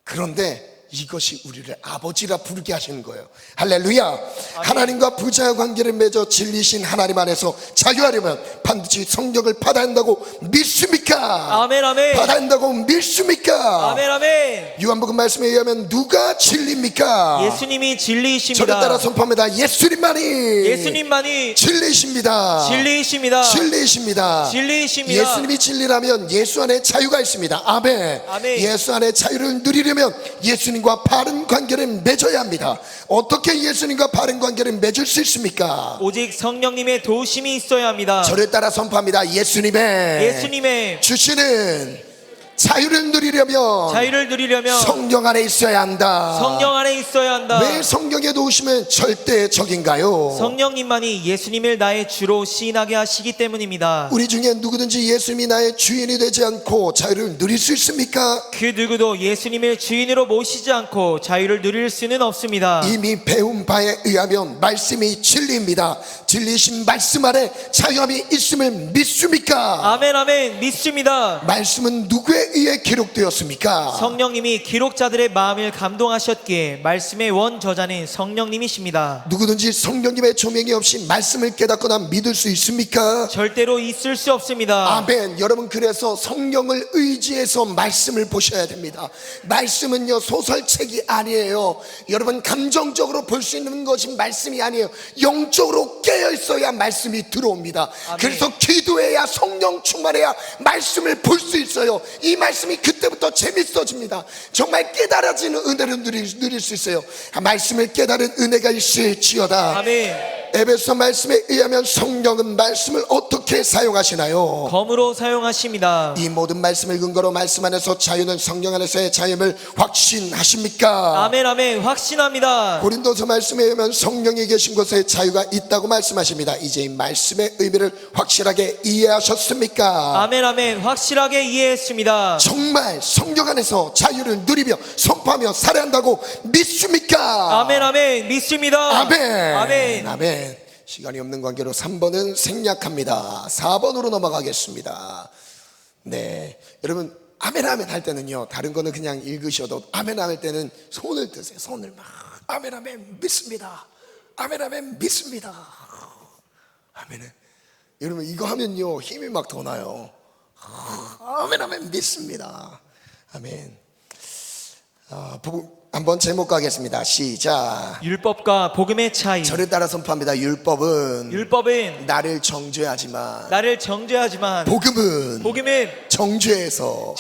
그런데 이것이 우리를 아버지라 부르게 하시는 거예요. 할렐루야. 하나님과 부자의 관계를 맺어 진리신 하나님 안에서 자유하려면 반드시 성령을 받아야 한다고 믿습니까? 아멘, 아멘. 받아야 한다고 믿습니까? 아멘, 아멘. 요한복음 말씀에 의하면 누가 진리입니까? 예수님이 진리이십니다. 저를 따라 선포합니다. 예수님만이 예수님만이 진리이십니다. 진리이십니다. 진리이십니다. 진리이십니다. 예수님이 진리라면 예수 안에 자유가 있습니다. 아멘. 아멘. 예수 안에 자유를 누리려면 예수님과 바른 관계를 맺어야 합니다. 어떻게 예수님과 바른 관계를 맺을 수 있습니까? 오직 성령님의 도우심이 있어야 합니다. 저를 따라 선포합니다. 예수님의 주시는 자유를 누리려면 성령 안에 있어야 한다. 성령 안에 있어야 한다. 왜 성령의 도우심은 절대적인가요? 성령님만이 예수님을 나의 주로 시인하게 하시기 때문입니다. 우리 중에 누구든지 예수님이 나의 주인이 되지 않고 자유를 누릴 수 있습니까? 그 누구도 예수님을 주인으로 모시지 않고 자유를 누릴 수는 없습니다. 이미 배운 바에 의하면 말씀이 진리입니다. 진리신 말씀 안에 자유함이 있음을 믿습니까? 아멘, 아멘. 믿습니다. 말씀은 누구에 의해 기록되었습니까? 성령님이 기록자들의 마음을 감동하셨기에 말씀의 원저자는 성령님이십니다. 누구든지 성령님의 조명이 없이 말씀을 깨닫거나 믿을 수 있습니까? 절대로 있을 수 없습니다. 아멘. 여러분, 그래서 성령을 의지해서 말씀을 보셔야 됩니다. 말씀은요, 소설책이 아니에요. 여러분, 감정적으로 볼 수 있는 것이 말씀이 아니에요. 영적으로 깨어 있어야 말씀이 들어옵니다. 아멘. 그래서 기도해야, 성령 충만해야 말씀을 볼 수 있어요. 이 말씀이 그때부터 재밌어집니다. 정말 깨달아지는 은혜를 누릴 수 있어요. 말씀을 깨달은 은혜가 있을지어다. 아멘. 에베소 말씀에 의하면 성령은 말씀을 어떻게 사용하시나요? 검으로 사용하십니다. 이 모든 말씀을 근거로 말씀 안에서 자유는 성령 안에서의 자유임을 확신하십니까? 아멘, 아멘. 확신합니다. 고린도서 말씀에 의하면 성령이 계신 곳에 자유가 있다고 말씀하십니다. 이제 이 말씀의 의미를 확실하게 이해하셨습니까? 아멘, 아멘. 확실하게 이해했습니다. 정말 성령 안에서 자유를 누리며 선포하며 살아야 한다고 믿습니까? 아멘, 아멘. 믿습니다. 아멘. 아멘. 아멘. 시간이 없는 관계로 3번은 생략합니다. 4번으로 넘어가겠습니다. 네, 여러분, 아멘 아멘 할 때는요, 다른 거는 그냥 읽으셔도 아멘 할 때는 손을 드세요. 손을 막 아멘 아멘 믿습니다. 아멘 아멘 믿습니다. 아멘. 여러분, 이거 하면요 힘이 막 더 나요. 아멘 아멘 믿습니다. 아멘. 한번 제목 가겠습니다. 시작. 율법과 복음의 차이. 저를 따라 선포합니다. 율법은 나를 정죄하지만 복음은 정죄에서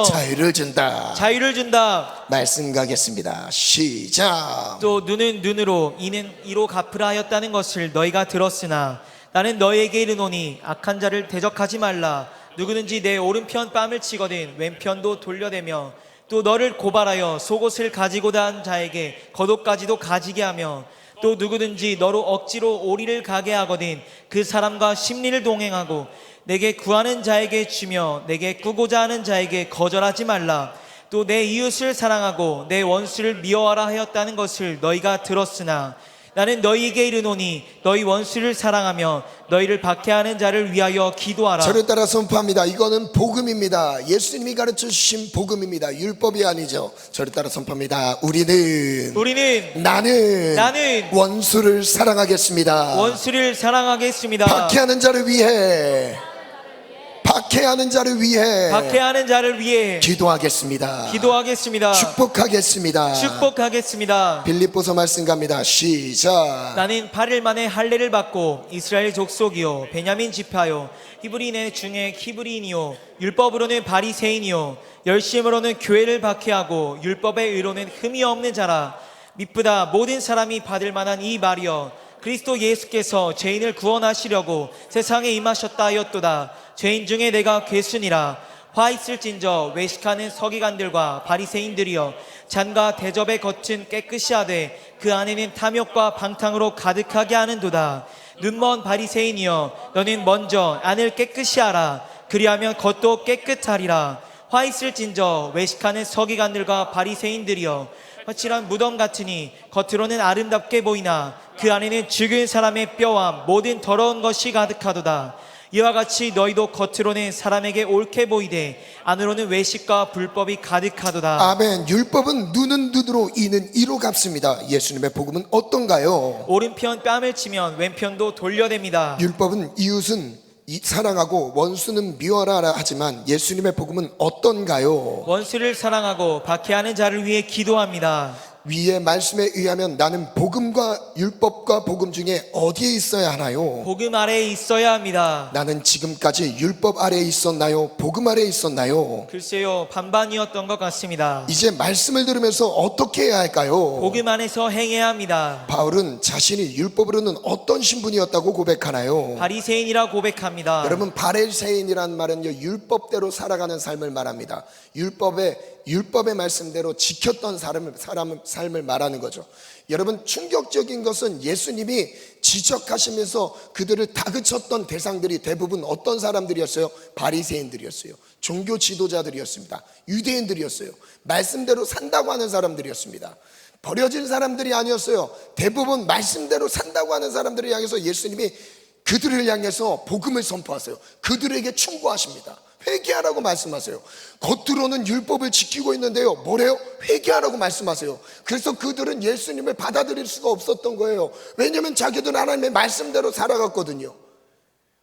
자유를 준다. 말씀 가겠습니다. 시작. 또 눈은 눈으로 이는 이로 갚으라 하였다는 것을 너희가 들었으나 나는 너희에게 이르노니 악한 자를 대적하지 말라. 누구든지 내 오른편 뺨을 치거든 왼편도 돌려대며 또 너를 고발하여 속옷을 가지고자 한 자에게 겉옷까지도 가지게 하며 또 누구든지 너로 억지로 오리를 가게 하거든 그 사람과 심리를 동행하고 내게 구하는 자에게 주며 내게 꾸고자 하는 자에게 거절하지 말라. 또 내 이웃을 사랑하고 내 원수를 미워하라 하였다는 것을 너희가 들었으나 나는 너희에게 이르노니 너희 원수를 사랑하며 너희를 박해하는 자를 위하여 기도하라. 저를 따라 선포합니다. 이거는 복음입니다. 예수님이 가르쳐 주신 복음입니다. 율법이 아니죠. 저를 따라 선포합니다. 우리는 나는 원수를 사랑하겠습니다. 원수를 사랑하겠습니다. 박해하는 자를 위해 기도하겠습니다. 축복하겠습니다. 빌립보서 말씀 갑니다. 시작. 나는 8일 만에 할례를 받고 이스라엘 족속이요 베냐민 지파요 히브리인 중에 히브리인이요 율법으로는 바리새인이요 열심으로는 교회를 박해하고 율법의 의로는 흠이 없는 자라. 미쁘다 모든 사람이 받을 만한 이 말이여 그리스도 예수께서 죄인을 구원하시려고 세상에 임하셨다 하였도다. 죄인 중에 내가 괴순이라. 화 있을진저 외식하는 서기관들과 바리새인들이여 잔과 대접의 겉은 깨끗이 하되 그 안에는 탐욕과 방탕으로 가득하게 하는도다. 눈먼 바리새인이여 너는 먼저 안을 깨끗이 하라. 그리하면 겉도 깨끗하리라. 화 있을진저 외식하는 서기관들과 바리새인들이여 거칠한 무덤 같으니 겉으로는 아름답게 보이나 그 안에는 죽은 사람의 뼈와 모든 더러운 것이 가득하도다. 이와 같이 너희도 겉으로는 사람에게 옳게 보이되 안으로는 외식과 불법이 가득하도다. 아멘. 율법은 눈은 눈으로 이는 이로 갚습니다. 예수님의 복음은 어떤가요? 오른편 뺨을 치면 왼편도 돌려댑니다. 율법은 이웃은 사랑하고 원수는 미워하라 하지만 예수님의 복음은 어떤가요? 원수를 사랑하고 박해하는 자를 위해 기도합니다. 위의 말씀에 의하면 나는 복음과 율법과 복음 중에 어디에 있어야 하나요? 복음 아래에 있어야 합니다. 나는 지금까지 율법 아래에 있었나요? 복음 아래에 있었나요? 글쎄요, 반반이었던 것 같습니다. 이제 말씀을 들으면서 어떻게 해야 할까요? 복음 안에서 행해야 합니다. 바울은 자신이 율법으로는 어떤 신분이었다고 고백하나요? 바리새인이라 고백합니다. 여러분, 바리새인이란 말은요, 율법대로 살아가는 삶을 말합니다. 율법의 말씀대로 지켰던 삶을 말하는 거죠. 여러분, 충격적인 것은 예수님이 지적하시면서 그들을 다그쳤던 대상들이 대부분 어떤 사람들이었어요? 바리새인들이었어요. 종교 지도자들이었습니다. 유대인들이었어요. 말씀대로 산다고 하는 사람들이었습니다. 버려진 사람들이 아니었어요. 대부분 말씀대로 산다고 하는 사람들을 향해서 예수님이 그들을 향해서 복음을 선포하세요. 그들에게 충고하십니다. 회개하라고 말씀하세요. 겉으로는 율법을 지키고 있는데요, 뭐래요? 회개하라고 말씀하세요. 그래서 그들은 예수님을 받아들일 수가 없었던 거예요. 왜냐하면 자기들은 하나님의 말씀대로 살아갔거든요.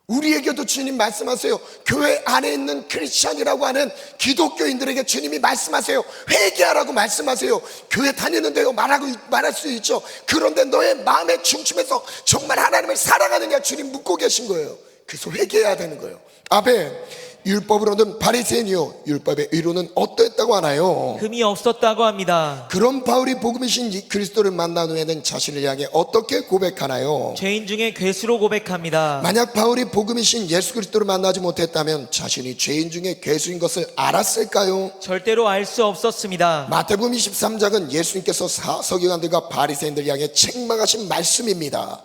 우리에게도 주님 말씀하세요. 교회 안에 있는 크리스찬이라고 하는 기독교인들에게 주님이 말씀하세요. 회개하라고 말씀하세요. 교회 다니는데요, 말할 수 있죠. 그런데 너의 마음에 중심에서 정말 하나님을 사랑하느냐 주님 묻고 계신 거예요. 그래서 회개해야 되는 거예요. 아멘. 율법으로는 바리새인이요 율법의 의로는 어떠했다고 하나요? 흠이 없었다고 합니다. 그런 바울이 복음이신 그리스도를 만난 후에는 자신을 향해 어떻게 고백하나요? 죄인 중에 괴수로 고백합니다. 만약 바울이 복음이신 예수 그리스도를 만나지 못했다면 자신이 죄인 중에 괴수인 것을 알았을까요? 절대로 알 수 없었습니다. 마태복음 23장은 예수님께서 서기관들과 바리새인들 향해 책망하신 말씀입니다.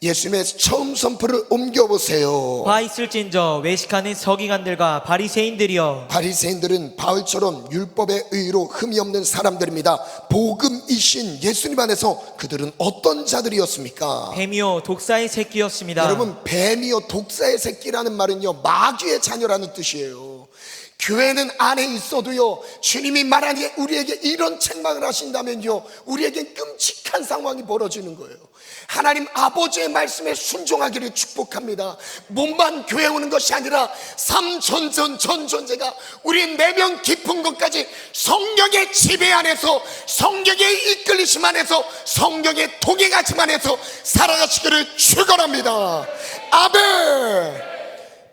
예수님의 처음 선포를 옮겨보세요. 화 있을진저 외식하는 서기관들과 바리새인들이여. 바리새인들은 바울처럼 율법의 의로 흠이 없는 사람들입니다. 복음이신 예수님 안에서 그들은 어떤 자들이었습니까? 뱀이요 독사의 새끼였습니다. 여러분, 뱀이요 독사의 새끼라는 말은요, 마귀의 자녀라는 뜻이에요. 교회는 안에 있어도요, 주님이 말하니 우리에게 이런 책망을 하신다면요, 우리에겐 끔찍한 상황이 벌어지는 거예요. 하나님 아버지의 말씀에 순종하기를 축복합니다. 몸만 교회 오는 것이 아니라 삶 전전제가 우리 내면 깊은 것까지 성령의 지배 안에서, 성령의 이끌리심 안에서, 성령의 동행하심 안에서 살아가시기를 축원합니다. 아멘.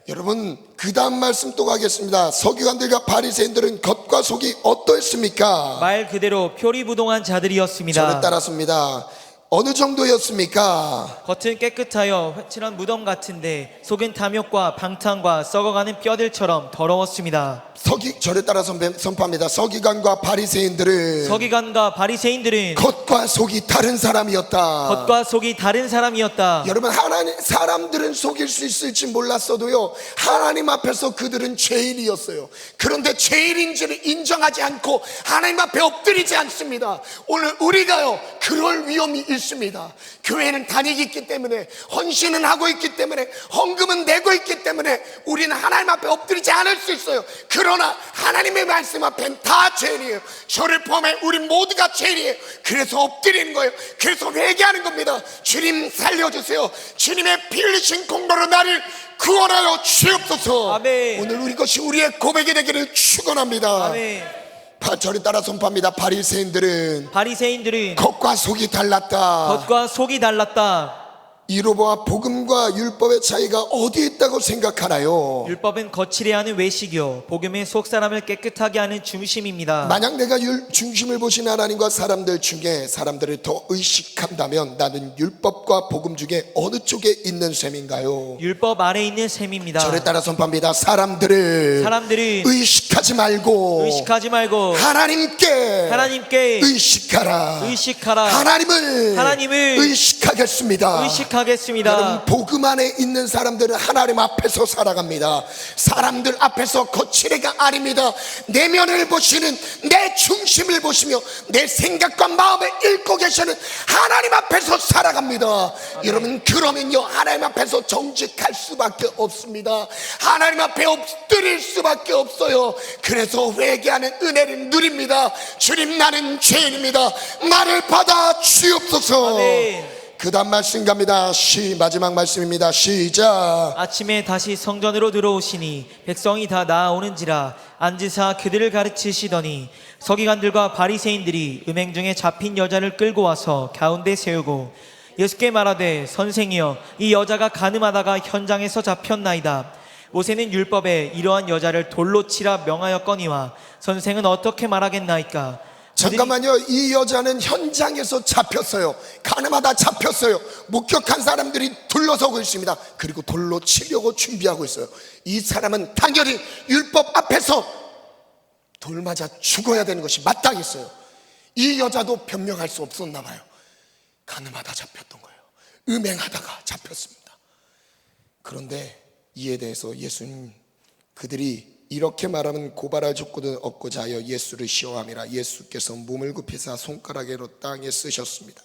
여러분, 그 다음 말씀 또 가겠습니다. 서기관들과 바리새인들은 겉과 속이 어떠했습니까? 말 그대로 표리부동한 자들이었습니다. 저를 따랐습니다. 어느 정도였습니까? 겉은 깨끗하여 훤칠한 무덤 같은데 속은 탐욕과 방탕과 썩어가는 뼈들처럼 더러웠습니다. 저를 따라 선포합니다. 서기관과 바리새인들은 서기관과 바리새인들은 겉과 속이 다른 사람이었다. 겉과 속이 다른 사람이었다. 여러분, 사람들은 속일 수 있을지 몰랐어도요, 하나님 앞에서 그들은 죄인이었어요. 그런데 죄인인지를 인정하지 않고 하나님 앞에 엎드리지 않습니다. 오늘 우리가요 그럴 위험이 있습니다. 교회는 다니고 있기 때문에, 헌신은 하고 있기 때문에, 헌금은 내고 있기 때문에 우리는 하나님 앞에 엎드리지 않을 수 있어요. 그러나 하나님의 말씀 앞엔 다 죄인이에요. 저를 포함해 우리 모두가 죄인이에요. 그래서 엎드리는 거예요. 그래서 회개하는 겁니다. 주님 살려주세요. 주님의 피 흘리신 공로로 나를 구원하여 주옵소서. 아멘. 오늘 우리 것이 우리의 고백이 되기를 축원합니다. 아멘. 저를 따라 선포합니다. 바리새인들은 겉과 속이 달랐다. 겉과 속이 달랐다. 이로보아 복음과 율법의 차이가 어디에 있다고 생각하나요? 율법은 거칠게 하는 외식이요 복음은 속 사람을 깨끗하게 하는 중심입니다. 만약 내가 중심을 보신 하나님과 사람들 중에 사람들을 더 의식한다면 나는 율법과 복음 중에 어느 쪽에 있는 셈인가요? 율법 아래 있는 셈입니다. 저를 따라 선포합니다. 사람들은 의식하지 말고 하나님께 의식하라. 하나님을 의식하겠습니다. 여러분, 복음 안에 있는 사람들은 하나님 앞에서 살아갑니다. 사람들 앞에서 거칠애가 아닙니다. 내면을 보시는, 내 중심을 보시며 내 생각과 마음을 읽고 계시는 하나님 앞에서 살아갑니다. 여러분, 그러면요 하나님 앞에서 정직할 수밖에 없습니다. 하나님 앞에 엎드릴 수밖에 없어요. 그래서 회개하는 은혜를 누립니다. 주님, 나는 죄인입니다. 나를 받아 주옵소서. 아멘. 그 다음 말씀 갑니다. 마지막 말씀입니다. 시작. 아침에 다시 성전으로 들어오시니 백성이 다 나아오는지라 앉으사 그들을 가르치시더니 서기관들과 바리새인들이 음행 중에 잡힌 여자를 끌고 와서 가운데 세우고 예수께 말하되 선생이여 이 여자가 간음하다가 현장에서 잡혔나이다. 모세는 율법에 이러한 여자를 돌로 치라 명하였거니와 선생은 어떻게 말하겠나이까. 잠깐만요. 이 여자는 현장에서 잡혔어요. 간음하다 잡혔어요. 목격한 사람들이 둘러서고 있습니다. 그리고 돌로 치려고 준비하고 있어요. 이 사람은 당연히 율법 앞에서 돌 맞아 죽어야 되는 것이 마땅했어요. 이 여자도 변명할 수 없었나 봐요. 간음하다 잡혔던 거예요. 음행하다가 잡혔습니다. 그런데 이에 대해서 예수님, 그들이 이렇게 말하면 고발할 조건을 얻고자 하여 예수를 시험함이라. 예수께서 몸을 굽히사 손가락으로 땅에 쓰셨습니다.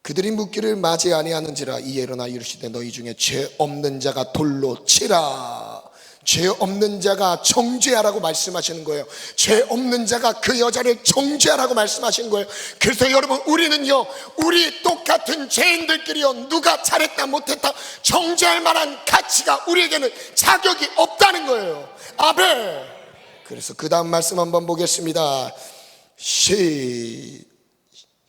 그들이 묻기를 맞이 아니하는지라. 이에 일어나 이르시되 너희 중에 죄 없는 자가 돌로 치라. 죄 없는 자가 정죄하라고 말씀하시는 거예요. 죄 없는 자가 그 여자를 정죄하라고 말씀하시는 거예요. 그래서 여러분, 우리는요, 우리 똑같은 죄인들끼리요, 누가 잘했다 못했다 정죄할 만한 가치가 우리에게는 자격이 없다는 거예요. 아멘. 그래서 그 다음 말씀 한번 보겠습니다.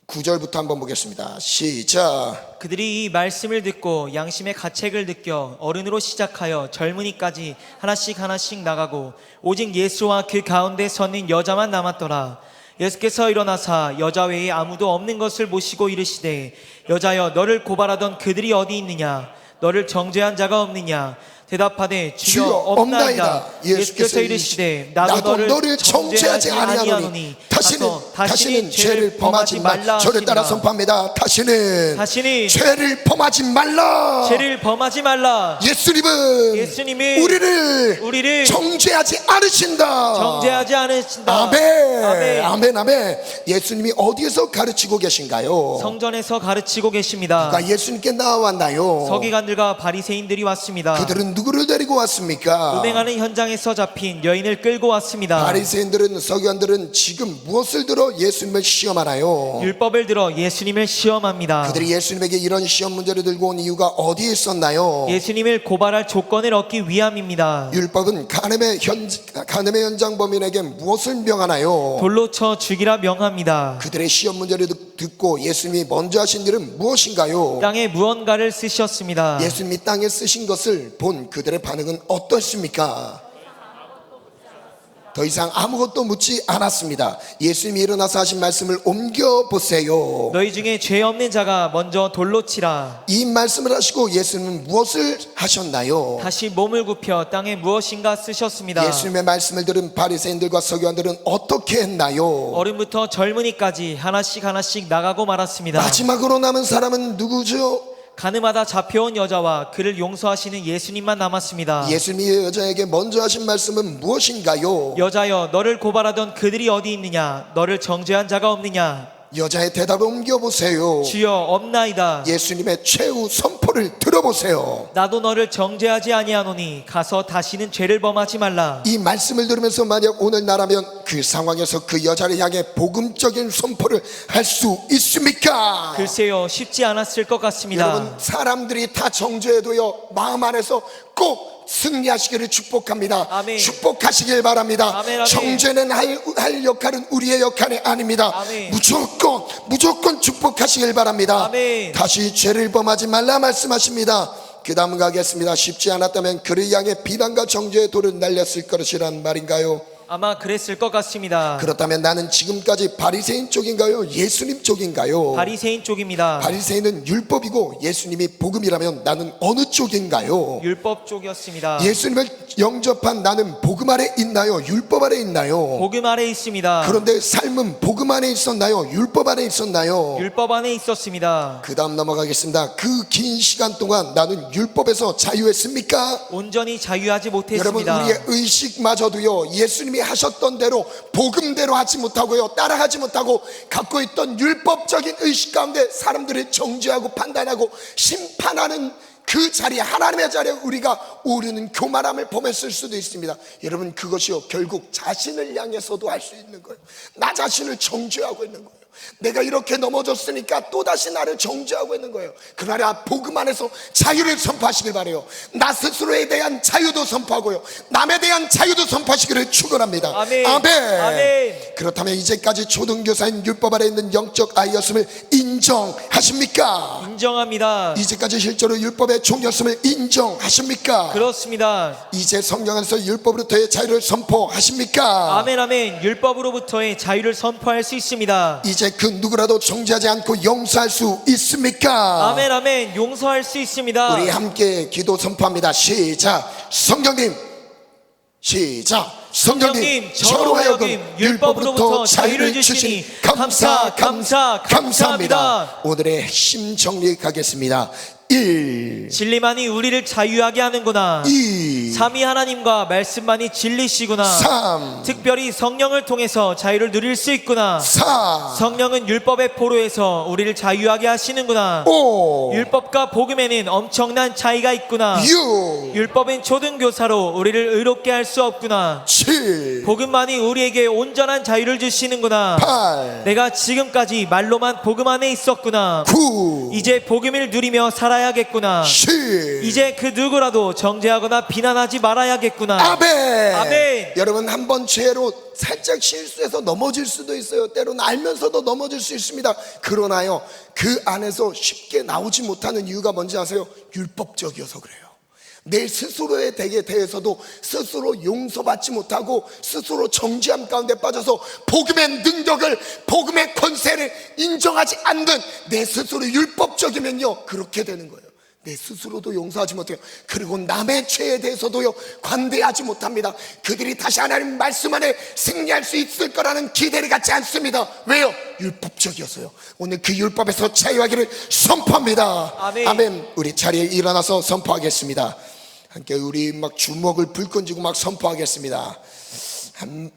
9절부터 한번 보겠습니다. 시작. 그들이 이 말씀을 듣고 양심의 가책을 느껴 어른으로 시작하여 젊은이까지 하나씩 나가고 오직 예수와 그 가운데 서는 여자만 남았더라. 예수께서 일어나사 여자 외에 아무도 없는 것을 보시고 이르시되 여자여 너를 고발하던 그들이 어디 있느냐? 너를 정죄한 자가 없느냐? 대답하되 주여 없나이다. 예수께서 이르시되 나도 너를 정죄하지 아니하노니 다시는 죄를 범하지 말라. 저를 따라 선포합니다. 다시는 죄를 범하지 말라. 예수님은 우리를 정죄하지 않으신다. 아멘. 예수님이 어디에서 가르치고 계신가요? 성전에서 가르치고 계십니다. 누가 예수님께 나왔나요? 서기관들과 바리새인들이 왔습니다. 그들은 누구를 데리고 왔습니까? 음행하는 현장에서 잡힌 여인을 끌고 왔습니다. 바리새인들은, 서기관들은 지금 무엇을 들어 예수님을 시험하나요? 율법을 들어 예수님을 시험합니다. 그들이 예수님에게 이런 시험 문제를 들고 온 이유가 어디에 있었나요? 예수님을 고발할 조건을 얻기 위함입니다. 율법은 간음의 현장 범인에게 무엇을 명하나요? 돌로 쳐 죽이라 명합니다. 그들의 시험 문제를 듣고 예수님이 먼저 하신 일은 무엇인가요? 땅에 무언가를 쓰셨습니다. 예수님이 땅에 쓰신 것을 본 그들의 반응은 어떻습니까? 더 이상 아무것도 묻지 않았습니다. 예수님이 일어나서 하신 말씀을 옮겨보세요. 너희 중에 죄 없는 자가 먼저 돌로 치라. 이 말씀을 하시고 예수님은 무엇을 하셨나요? 다시 몸을 굽혀 땅에 무엇인가 쓰셨습니다. 예수님의 말씀을 들은 바리새인들과 서기관들은 어떻게 했나요? 어른부터 젊은이까지 하나씩 하나씩 나가고 말았습니다. 마지막으로 남은 사람은 누구죠? 가늠하다 잡혀온 여자와 그를 용서하시는 예수님만 남았습니다. 예수님이 여자에게 먼저 하신 말씀은 무엇인가요? 여자여, 너를 고발하던 그들이 어디 있느냐? 너를 정죄한 자가 없느냐? 여자의 대답을 옮겨보세요. 주여, 없나이다. 예수님의 최후 선포를 들어보세요. 나도 너를 정죄하지 아니하노니 가서 다시는 죄를 범하지 말라. 이 말씀을 들으면서 만약 오늘 나라면 그 상황에서 그 여자를 향해 복음적인 선포를 할 수 있습니까? 글쎄요, 쉽지 않았을 것 같습니다. 여러분, 사람들이 다 정죄해도요, 마음 안에서 꼭 승리하시기를 축복합니다. 아멘. 축복하시길 바랍니다. 아멘, 아멘. 정죄는 할 역할은 우리의 역할이 아닙니다. 아멘. 무조건 축복하시길 바랍니다. 아멘. 다시 죄를 범하지 말라 말씀하십니다. 그 다음 가겠습니다. 쉽지 않았다면 그를 향해 비난과 정죄의 돌을 날렸을 것이란 말인가요? 아마 그랬을 것 같습니다. 그렇다면 나는 지금까지 바리새인 쪽인가요? 예수님 쪽인가요? 바리새인 쪽입니다. 바리새인은 율법이고 예수님이 복음이라면 나는 어느 쪽인가요? 율법 쪽이었습니다. 예수님을 영접한 나는 복음 아래 있나요? 율법 아래 있나요? 복음 아래 있습니다. 그런데 삶은 복음 안에 있었나요? 율법 안에 있었나요? 율법 안에 있었습니다. 그 다음 넘어가겠습니다. 그 긴 시간 동안 나는 율법에서 자유했습니까? 온전히 자유하지 여러분, 못했습니다. 우리의 의식마저도요, 예수님이 하셨던 대로 복음대로 하지 못하고요, 따라하지 못하고 갖고 있던 율법적인 의식 가운데 사람들을 정죄하고 판단하고 심판하는 그 자리에, 하나님의 자리에 우리가 오르는 교만함을 범했을 수도 있습니다. 여러분, 그것이요 결국 자신을 향해서도 할 수 있는 거예요. 나 자신을 정죄하고 있는 거예요. 내가 이렇게 넘어졌으니까 또다시 나를 정죄하고 있는 거예요. 그러나 복음 안에서 자유를 선포하시길 바라요. 나 스스로에 대한 자유도 선포하고요, 남에 대한 자유도 선포하시기를 축원합니다. 아멘. 아멘. 아멘. 그렇다면 이제까지 초등교사인 율법 아래 있는 영적 아이였음을 인정하십니까? 인정합니다. 이제까지 실제로 율법의 종이었음을 인정하십니까? 그렇습니다. 이제 성령 안에서 율법으로부터의 자유를 선포하십니까? 아멘, 아멘. 율법으로부터의 자유를 선포할 수 있습니다. 이제 그 누구라도 정죄하지 않고 용서할 수 있습니까? 아멘, 아멘. 용서할 수 있습니다. 우리 함께 기도 선포합니다. 시작. 성령님, 시작. 성령님, 저로 하여금 율법으로부터 자유를 주시니 감사합니다. 오늘의 핵심 정리 가겠습니다. 1. 진리만이 우리를 자유하게 하는구나. 2. 삼위 하나님과 말씀만이 진리시구나. 3. 특별히 성령을 통해서 자유를 누릴 수 있구나. 4. 성령은 율법의 포로에서 우리를 자유하게 하시는구나. 5. 율법과 복음에는 엄청난 차이가 있구나. 6. 율법은 초등교사로 우리를 의롭게 할 수 없구나. 7. 복음만이 우리에게 온전한 자유를 주시는구나. 8. 내가 지금까지 말로만 복음 안에 있었구나. 9. 이제 복음을 누리며 살아야겠구나. 10. 이제 그 누구라도 정죄하거나 비난하지 말아야겠구나. 아멘. 아멘. 여러분, 한 번 죄로 살짝 실수해서 넘어질 수도 있어요. 때로는 알면서도 넘어질 수 있습니다. 그러나요, 그 안에서 쉽게 나오지 못하는 이유가 뭔지 아세요? 율법적이어서 그래요. 내 스스로에 대해서도 스스로 용서받지 못하고 스스로 정죄함 가운데 빠져서 복음의 능력을, 복음의 권세를 인정하지 않는 내 스스로 율법적이면요, 그렇게 되는 거예요. 내 스스로도 용서하지 못해요. 그리고 남의 죄에 대해서도요, 관대하지 못합니다. 그들이 다시 하나님 말씀 안에 승리할 수 있을 거라는 기대를 갖지 않습니다. 왜요? 율법적이어서요. 오늘 그 율법에서 자유하기를 선포합니다. 아멘. 아멘. 우리 자리에 일어나서 선포하겠습니다. 함께 우리 막 주먹을 불 끈지고 막 선포하겠습니다.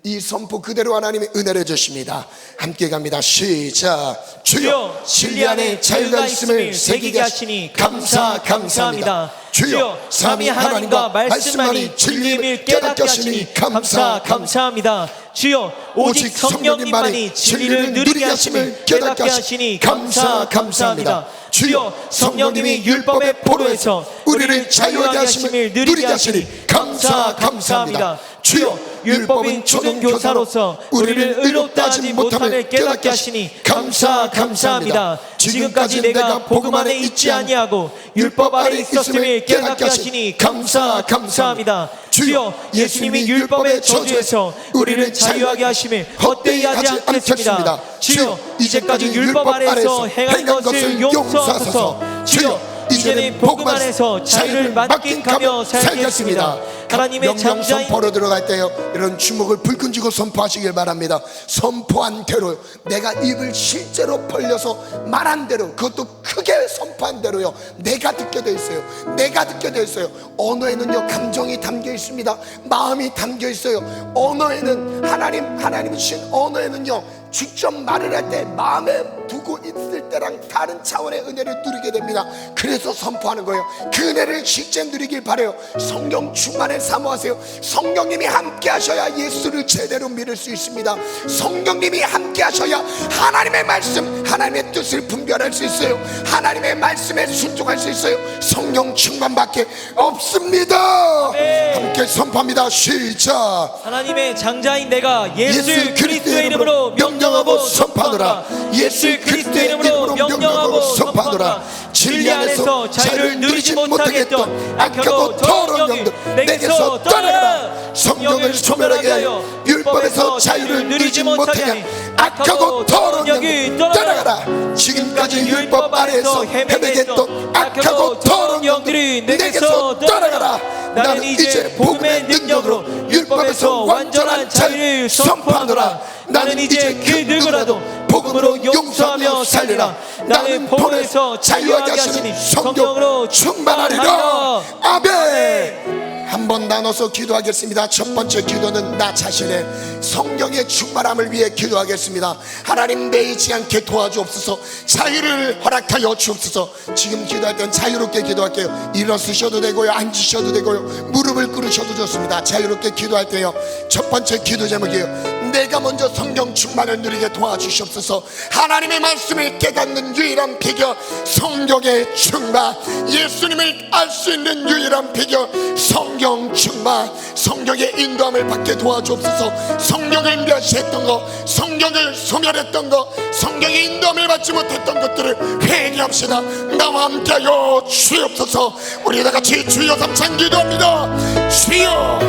이 선포 그대로 하나님의 은혜를 주십니다. 함께 갑니다. 시작. 주여, 진리 안에 자유가 있음을 새기게 하시니 감사합니다. 주여, 삼위 하나님과 말씀만이 진리임을 깨닫게 하시니 감사합니다. 주여, 오직 성령님만이 진리를 누리게 하심을 깨닫게 하시니 감사합니다. 주여, 성령님이 율법의 포로에서 우리를 자유하게 하심을 누리게 하시니 감사합니다. 주여, 율법인 초등교사로서 우리를 의롭다 하지 못함을 깨닫게 하시니 감사합니다. 지금까지 내가 복음 안에 있지 아니하고 율법 아래 있었음을 깨닫게 하시니 감사합니다. 주여, 예수님이 율법의 저주에서 우리를 자유하게 하심을 헛되이 하지 않겠습니다. 주여, 이제까지 율법 아래서 행한 것을 용서하소서. 주여, 이제는 복음 안에서 자유를 만끽하며 살겠습니다. 하나님의 명령 장자인 선포로 들어갈 때요, 이런 주먹을 불끈 쥐고 선포하시길 바랍니다. 선포한 대로, 내가 입을 실제로 벌려서 말한 대로, 그것도 크게 선포한 대로요, 내가 듣게 돼 있어요. 내가 듣게 돼 있어요. 언어에는요 감정이 담겨 있습니다. 마음이 담겨 있어요. 언어에는 하나님이 주신 언어에는요 직접 말을 할 때 마음에 두고 있을 때랑 다른 차원의 은혜를 누리게 됩니다. 그래서 선포하는 거예요. 그 은혜를 실제 누리길 바라요. 성령 충만을 사모하세요. 성령님이 함께 하셔야 예수를 제대로 믿을 수 있습니다. 성령님이 함께 하셔야 하나님의 말씀, 하나님의 뜻을 분별할 수 있어요. 하나님의 말씀에 순종할 수 있어요. 성령 충만밖에 없습니다. 네. 함께 선포합니다. 시작. 하나님의 장자인 내가 예수 그리스도의 이름으로 명령하고 선포하노라. 예수 그리스도의 이름으로 명령하고 선포하노라. 진리 안에서 자유를 누리지 못하겠던 악하고 더러운 영들 내게서 떠나가라. 성령을 소멸하게 하여 율법에서 자유를 누리지 못하게 하니 악하고 더러운 영들 떠나가라. 지금까지 율법 아래에서 헤매겠던 악하고 더러운 영들이 내게서 떠나가라. 나는 이제 복음의 능력으로 율법에서 완전한 자유를 선포하노라. 나는 이제 그 누구라도 복음으로 용서하며 살리라. 나는 포로에서 자유하게 하시니 성령으로 충만하리라. 아멘. 한번 나눠서 기도하겠습니다. 첫 번째 기도는 나 자신의 성령의 충만함을 위해 기도하겠습니다. 하나님, 매이지 않게 도와주옵소서. 자유를 허락하여 주옵소서. 지금 기도할 땐 자유롭게 기도할게요. 일어서셔도 되고요, 앉으셔도 되고요, 무릎을 꿇으셔도 좋습니다. 자유롭게 기도할 때요, 첫 번째 기도 제목이에요, 내가 먼저 성령 충만을 누리게 도와주시옵소서. 하나님의 말씀을 깨닫는 유일한 비결, 성령의 충만. 예수님을 알 수 있는 유일한 비결, 성령 충만. 성령의 인도함을 받게 도와주옵소서. 성령을 멸시했던 것, 성령을 소멸했던 것, 성령의 인도함을 받지 못했던 것들을 회개합시다. 나와 함께하여 주옵소서. 우리 다같이 주여 삼창 기도합니다. 주여,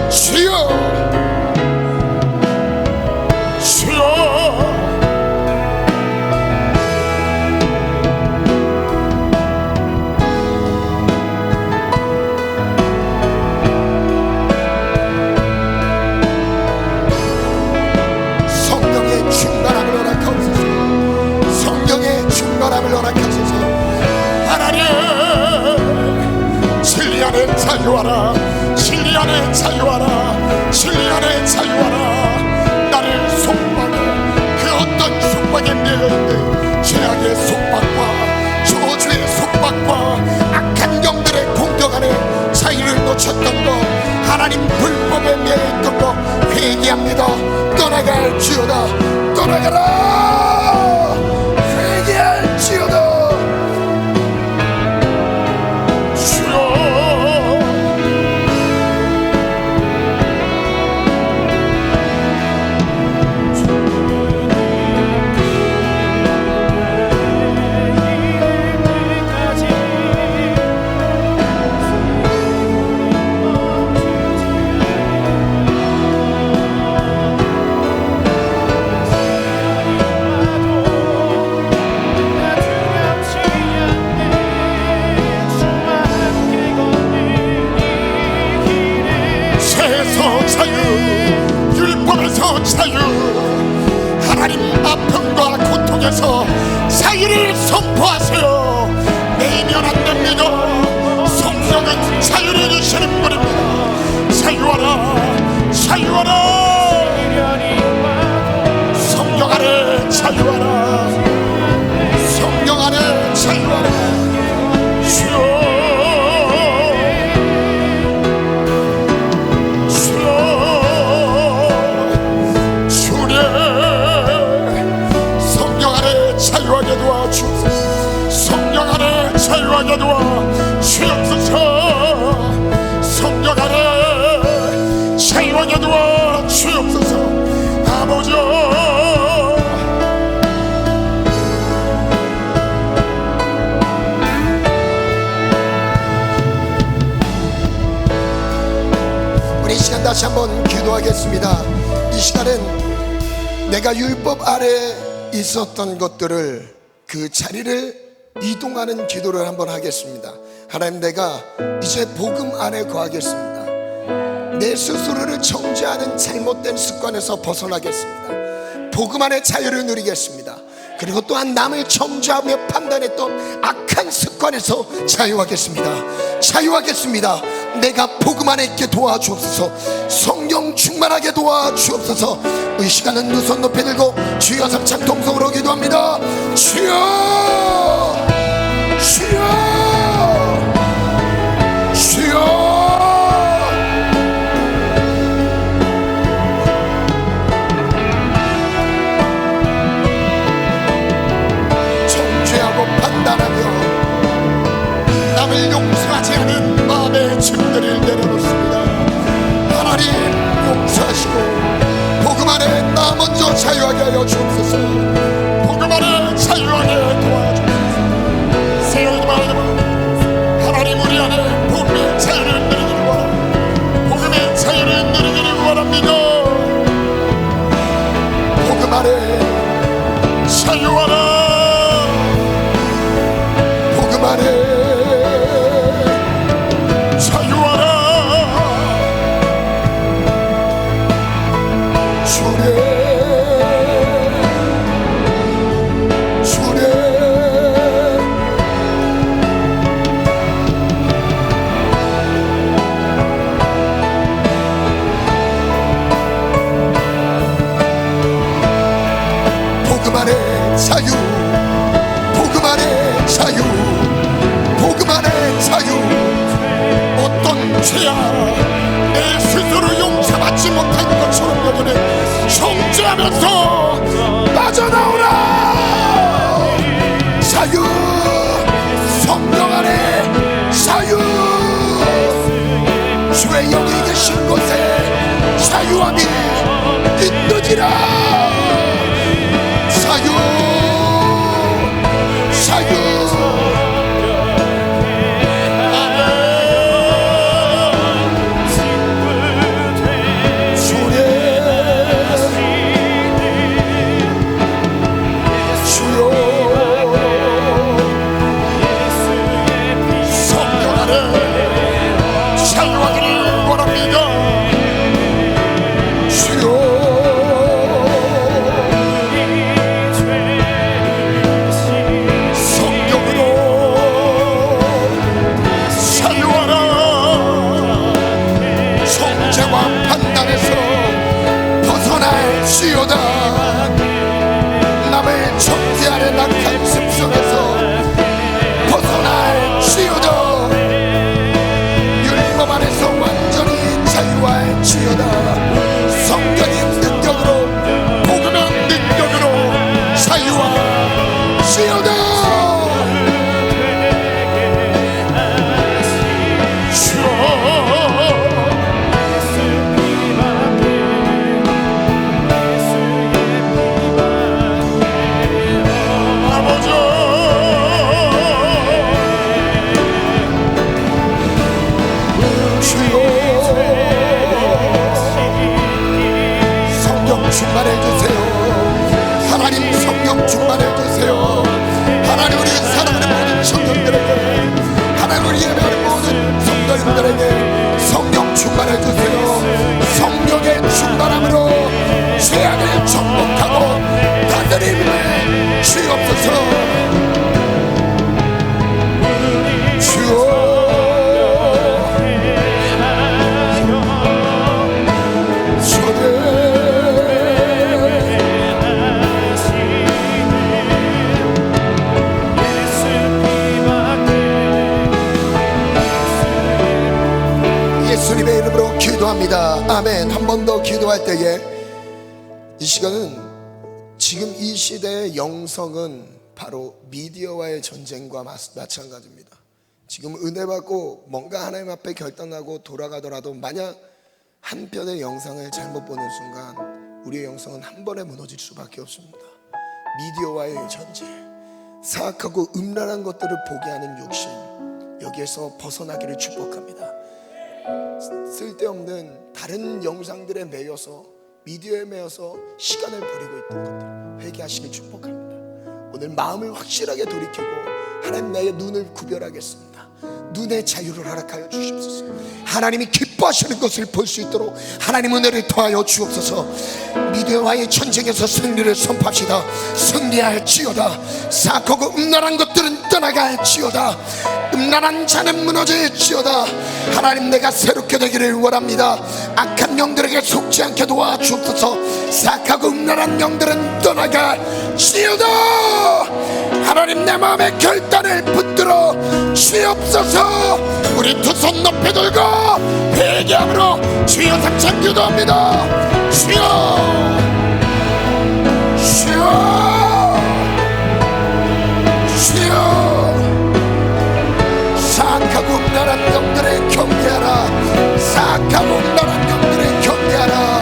주여, 주여. 성령의 충만함을 허락하옵소서. 성령의 충만함을 허락하소서. 하나님, 진리 안에 자유하라. 진리 안에 자유하라. 진리 안에 자유하라. 나를 속박해, 그 어떤 속박에 매여있는 죄악의 속박과 저주의 속박과 악한 영들의 공격 안에 자유를 놓쳤던 것, 하나님 불법에 매여있던 것 회개합니다. 떠나갈지어다. 떠나가라. 회개할지어다. 자유, 하나님 아픔과 고통에서 자유를 선포하세요. 내면 안 됩니다. 성령은 자유를 주시는 분입니다. 자유하라, 자유하라. 성령 안에 자유하라. 성령 안에 자유하라. 주여, 자유하게 도와주옵소서. 성령 안에 자유하게 도와주옵소서. 우리 이 시간 다시 한번 기도하겠습니다. 이 시간은 내가 율법 아래 있었던 것들을 그 자리를 이동하는 기도를 한번 하겠습니다. 하나님, 내가 이제 복음 안에 거하겠습니다. 내 스스로를 정죄하는 잘못된 습관에서 벗어나겠습니다. 복음 안에 자유를 누리겠습니다. 그리고 또한 남을 정죄하며 판단했던 악한 습관에서 자유하겠습니다. 자유하겠습니다. 내가 복음 안에 있게 도와주옵소서. 성령 충만하게 도와주옵소서. 이 시간은 두 손 높이 들고 주여 삼창 통성으로 기도합니다. 주여, 주여, 주여. 판단하며 남을 용서하지 않은 마음의 짐들을 내려놓습니다. 하나님, 용서하시고 복음 안에 나 먼저 자유하게 하여 주옵소서. 복음 안에 자유하게 도와주옵소서. 세월이 말하면 하나님, 우리 안에 복음의 자유를 누리기를 원합니다. 복음의 자유를 누리기를 원합니다. 복음 안에 자유하라. 안에 자유하라. 주래, 주래. 복음 안에 자유, 복음 안에 자유, 복음 안에 자유. 어떤 죄야 내 스스로 용서받지 못한 것처럼 여기는 정죄하면서 빠져나오라. 자유, 성령 안에 자유. 주의 영이 계신 곳에 자유함이 있느니라. 자유, 자유. 남의 정죄하는 악한 습성에서 벗어날지어다. 율법 안에서 완전히 자유할지어다. 성령의 능력으로, 복음의 능력으로 자유할지어다. 충만해주세요. 하나님, 성령 충만해주세요. 하나님, 우리 사랑하는 모든 청년들에게, 하나님, 우리 예배하는 모든 성도님들에게 성령 충만해주세요. 성령의 충만함으로 죄악을 정복하고 다스림을 주옵소서. 주여, 예수님의 이름으로 기도합니다. 아멘. 한 번 더 기도할 때에 이 시간은 지금 이 시대의 영성은 바로 미디어와의 전쟁과 마찬가지입니다. 지금 은혜 받고 뭔가 하나님 앞에 결단하고 돌아가더라도 만약 한 편의 영상을 잘못 보는 순간 우리의 영성은 한 번에 무너질 수밖에 없습니다. 미디어와의 전쟁, 사악하고 음란한 것들을 보게 하는 욕심, 여기에서 벗어나기를 축복합니다. 쓸데없는 다른 영상들에 매여서 미디어에 매여서 시간을 버리고 있던 것들 회개하시길 축복합니다. 오늘 마음을 확실하게 돌이키고 하나님 나의 눈을 구별하겠습니다. 눈의 자유를 허락하여 주시옵소서. 하나님이 기뻐하시는 것을 볼 수 있도록 하나님 은혜를 더하여 주옵소서. 미디어와의 전쟁에서 승리를 선포합시다. 승리할지어다. 사악하고 음란한 것들은 떠나갈지어다. 음란한 자는 무너질지어다. 하나님, 내가 새롭게 되기를 원합니다. 악한 영들에게 속지 않게 도와주옵소서. 사악하고 음란한 영들은 떠나갈지어다. 하나님, 내 마음의 결단을 붙들어 주옵소서. 우리 두 손 높이 들고 회개함으로 주여 삼창 기도합니다. 주여, 주여, 주여. 사악하고 음란한 영들을 경계하라. 사악하고 음란한 영들을 경계하라.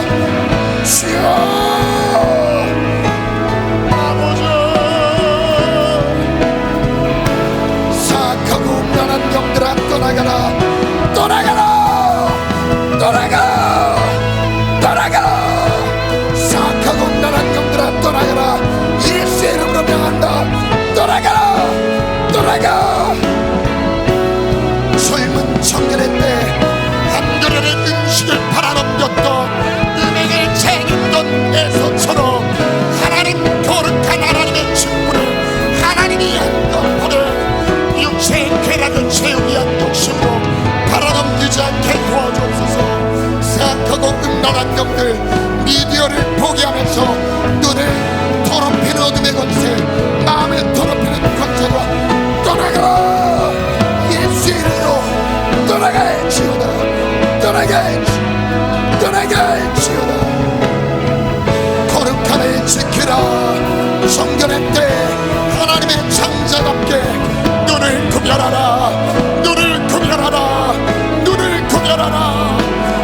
주여. 영들아 떠나가라. 떠나가라. 떠나가. 떠나가라. 사악하고 음란한 영들아 떠나가라. 예수의 이름으로 명한다. 떠나가라. 떠나가. 젊은 청년의 때 한 그릇의 음식을 팔아넘겼던 은행을 챙겼던 에서처럼 하나님, 거룩한 하나님의 직분을 하나님이 한동안을 육체의 쾌락을 채우기 위한 욕심으로 팔아넘기지 않게 도와주옵소서. 사악하고 음란한 영들 미디어를 보게 하면서 눈을 더럽히는 어둠의 권세, 마음을 더럽히는 권세가 떠나가라. 예수의 이름으로 떠나갈지어다. 떠나갈지어다. 거룩함을 지키라. 성전의 때 하나님의 창자답게 눈을 구별하라. 눈을 구별하라. 눈을 구별하라.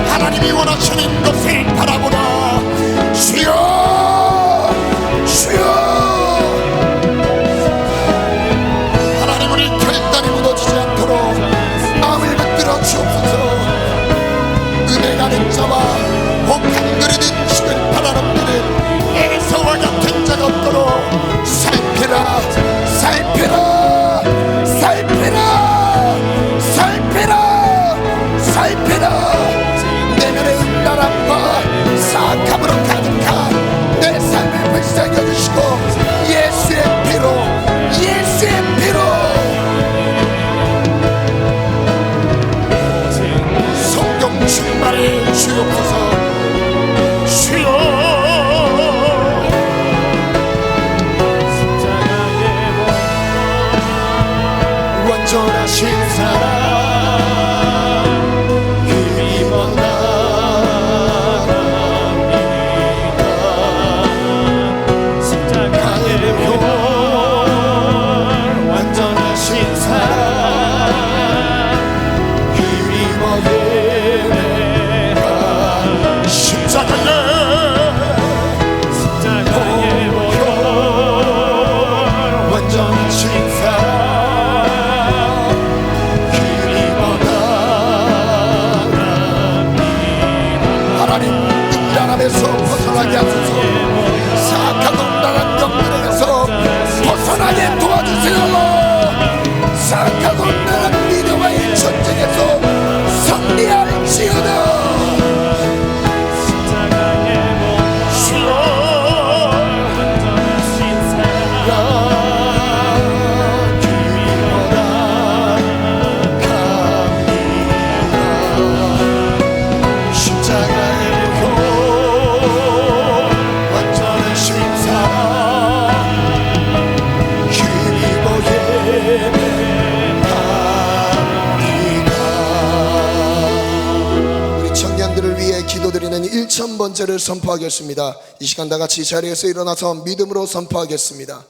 하나님이 원하시는 것을 바라보라. 주여, 주여. 하나님, 우리 결단이 무너지지 않도록 마음을 붙들어 주옵소서. 은혜가는 자와 혹한 그릇 음식을 팔아넘기는 에서와 같은 자가 없도록 살피라. 살피라. 살피라. 내면의 음란함과 사악함으로 가득한 내 삶을 불쌍히 여주시고 예수의 피로 성령 충만을 주옵소서. 주여. 완전하신 사랑 벗어나게 하소서. 사악하고 음란한 영들에게서 벗어나게 도와주세요. 사악하고 음란한 미디어와의 전쟁에서 승리할지어다. 기도드리는 1000번째를 선포하겠습니다. 이 시간 다 같이 자리에서 일어나서 믿음으로 선포하겠습니다.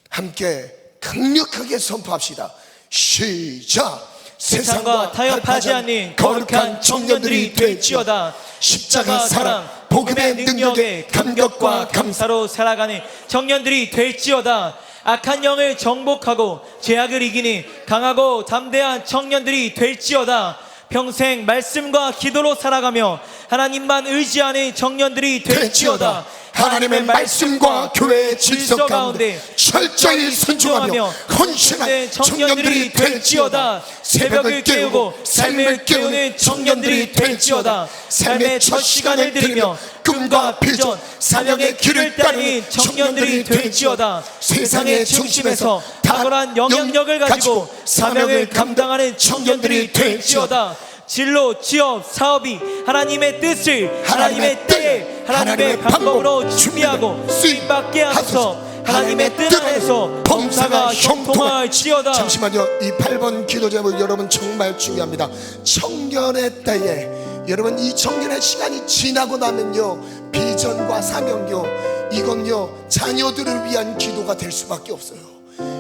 함께 강력하게 선포합시다. 시작. 세상과 타협하지 않는 거룩한 청년들이 될지어다. 십자가 사랑 복음의 능력에 감격과 감사로 살아가는 청년들이 될지어다. 악한 영을 정복하고 죄악을 이기는 강하고 담대한 청년들이 될지어다. 평생 말씀과 기도로 살아가며 하나님만 의지하는 청년들이 될지어다. 하나님의 말씀과 교회의 질서 가운데 철저히 순종하며 헌신한 청년들이 될지어다. 새벽을 깨우고 삶을 깨우는 청년들이 될지어다. 삶의 첫 시간을 들이며 꿈과 비전, 사명의 길을 따르는 청년들이 될지어다. 세상의 중심에서 탁월한 영향력을 가지고 사명을 감당하는 청년들이 될지어다. 진로, 취업, 사업이 하나님의 뜻을 하나님의 때에 하나님의 방법으로 준비하고 쓰임받게 하소서. 하나님의 뜻 안에서 범사가 형통할지어다. 잠시만요. 이 8번 기도 제목 여러분 정말 중요합니다. 청년의 때에, 여러분 이 청년의 시간이 지나고 나면요, 비전과 사명요, 이건요 자녀들을 위한 기도가 될 수밖에 없어요.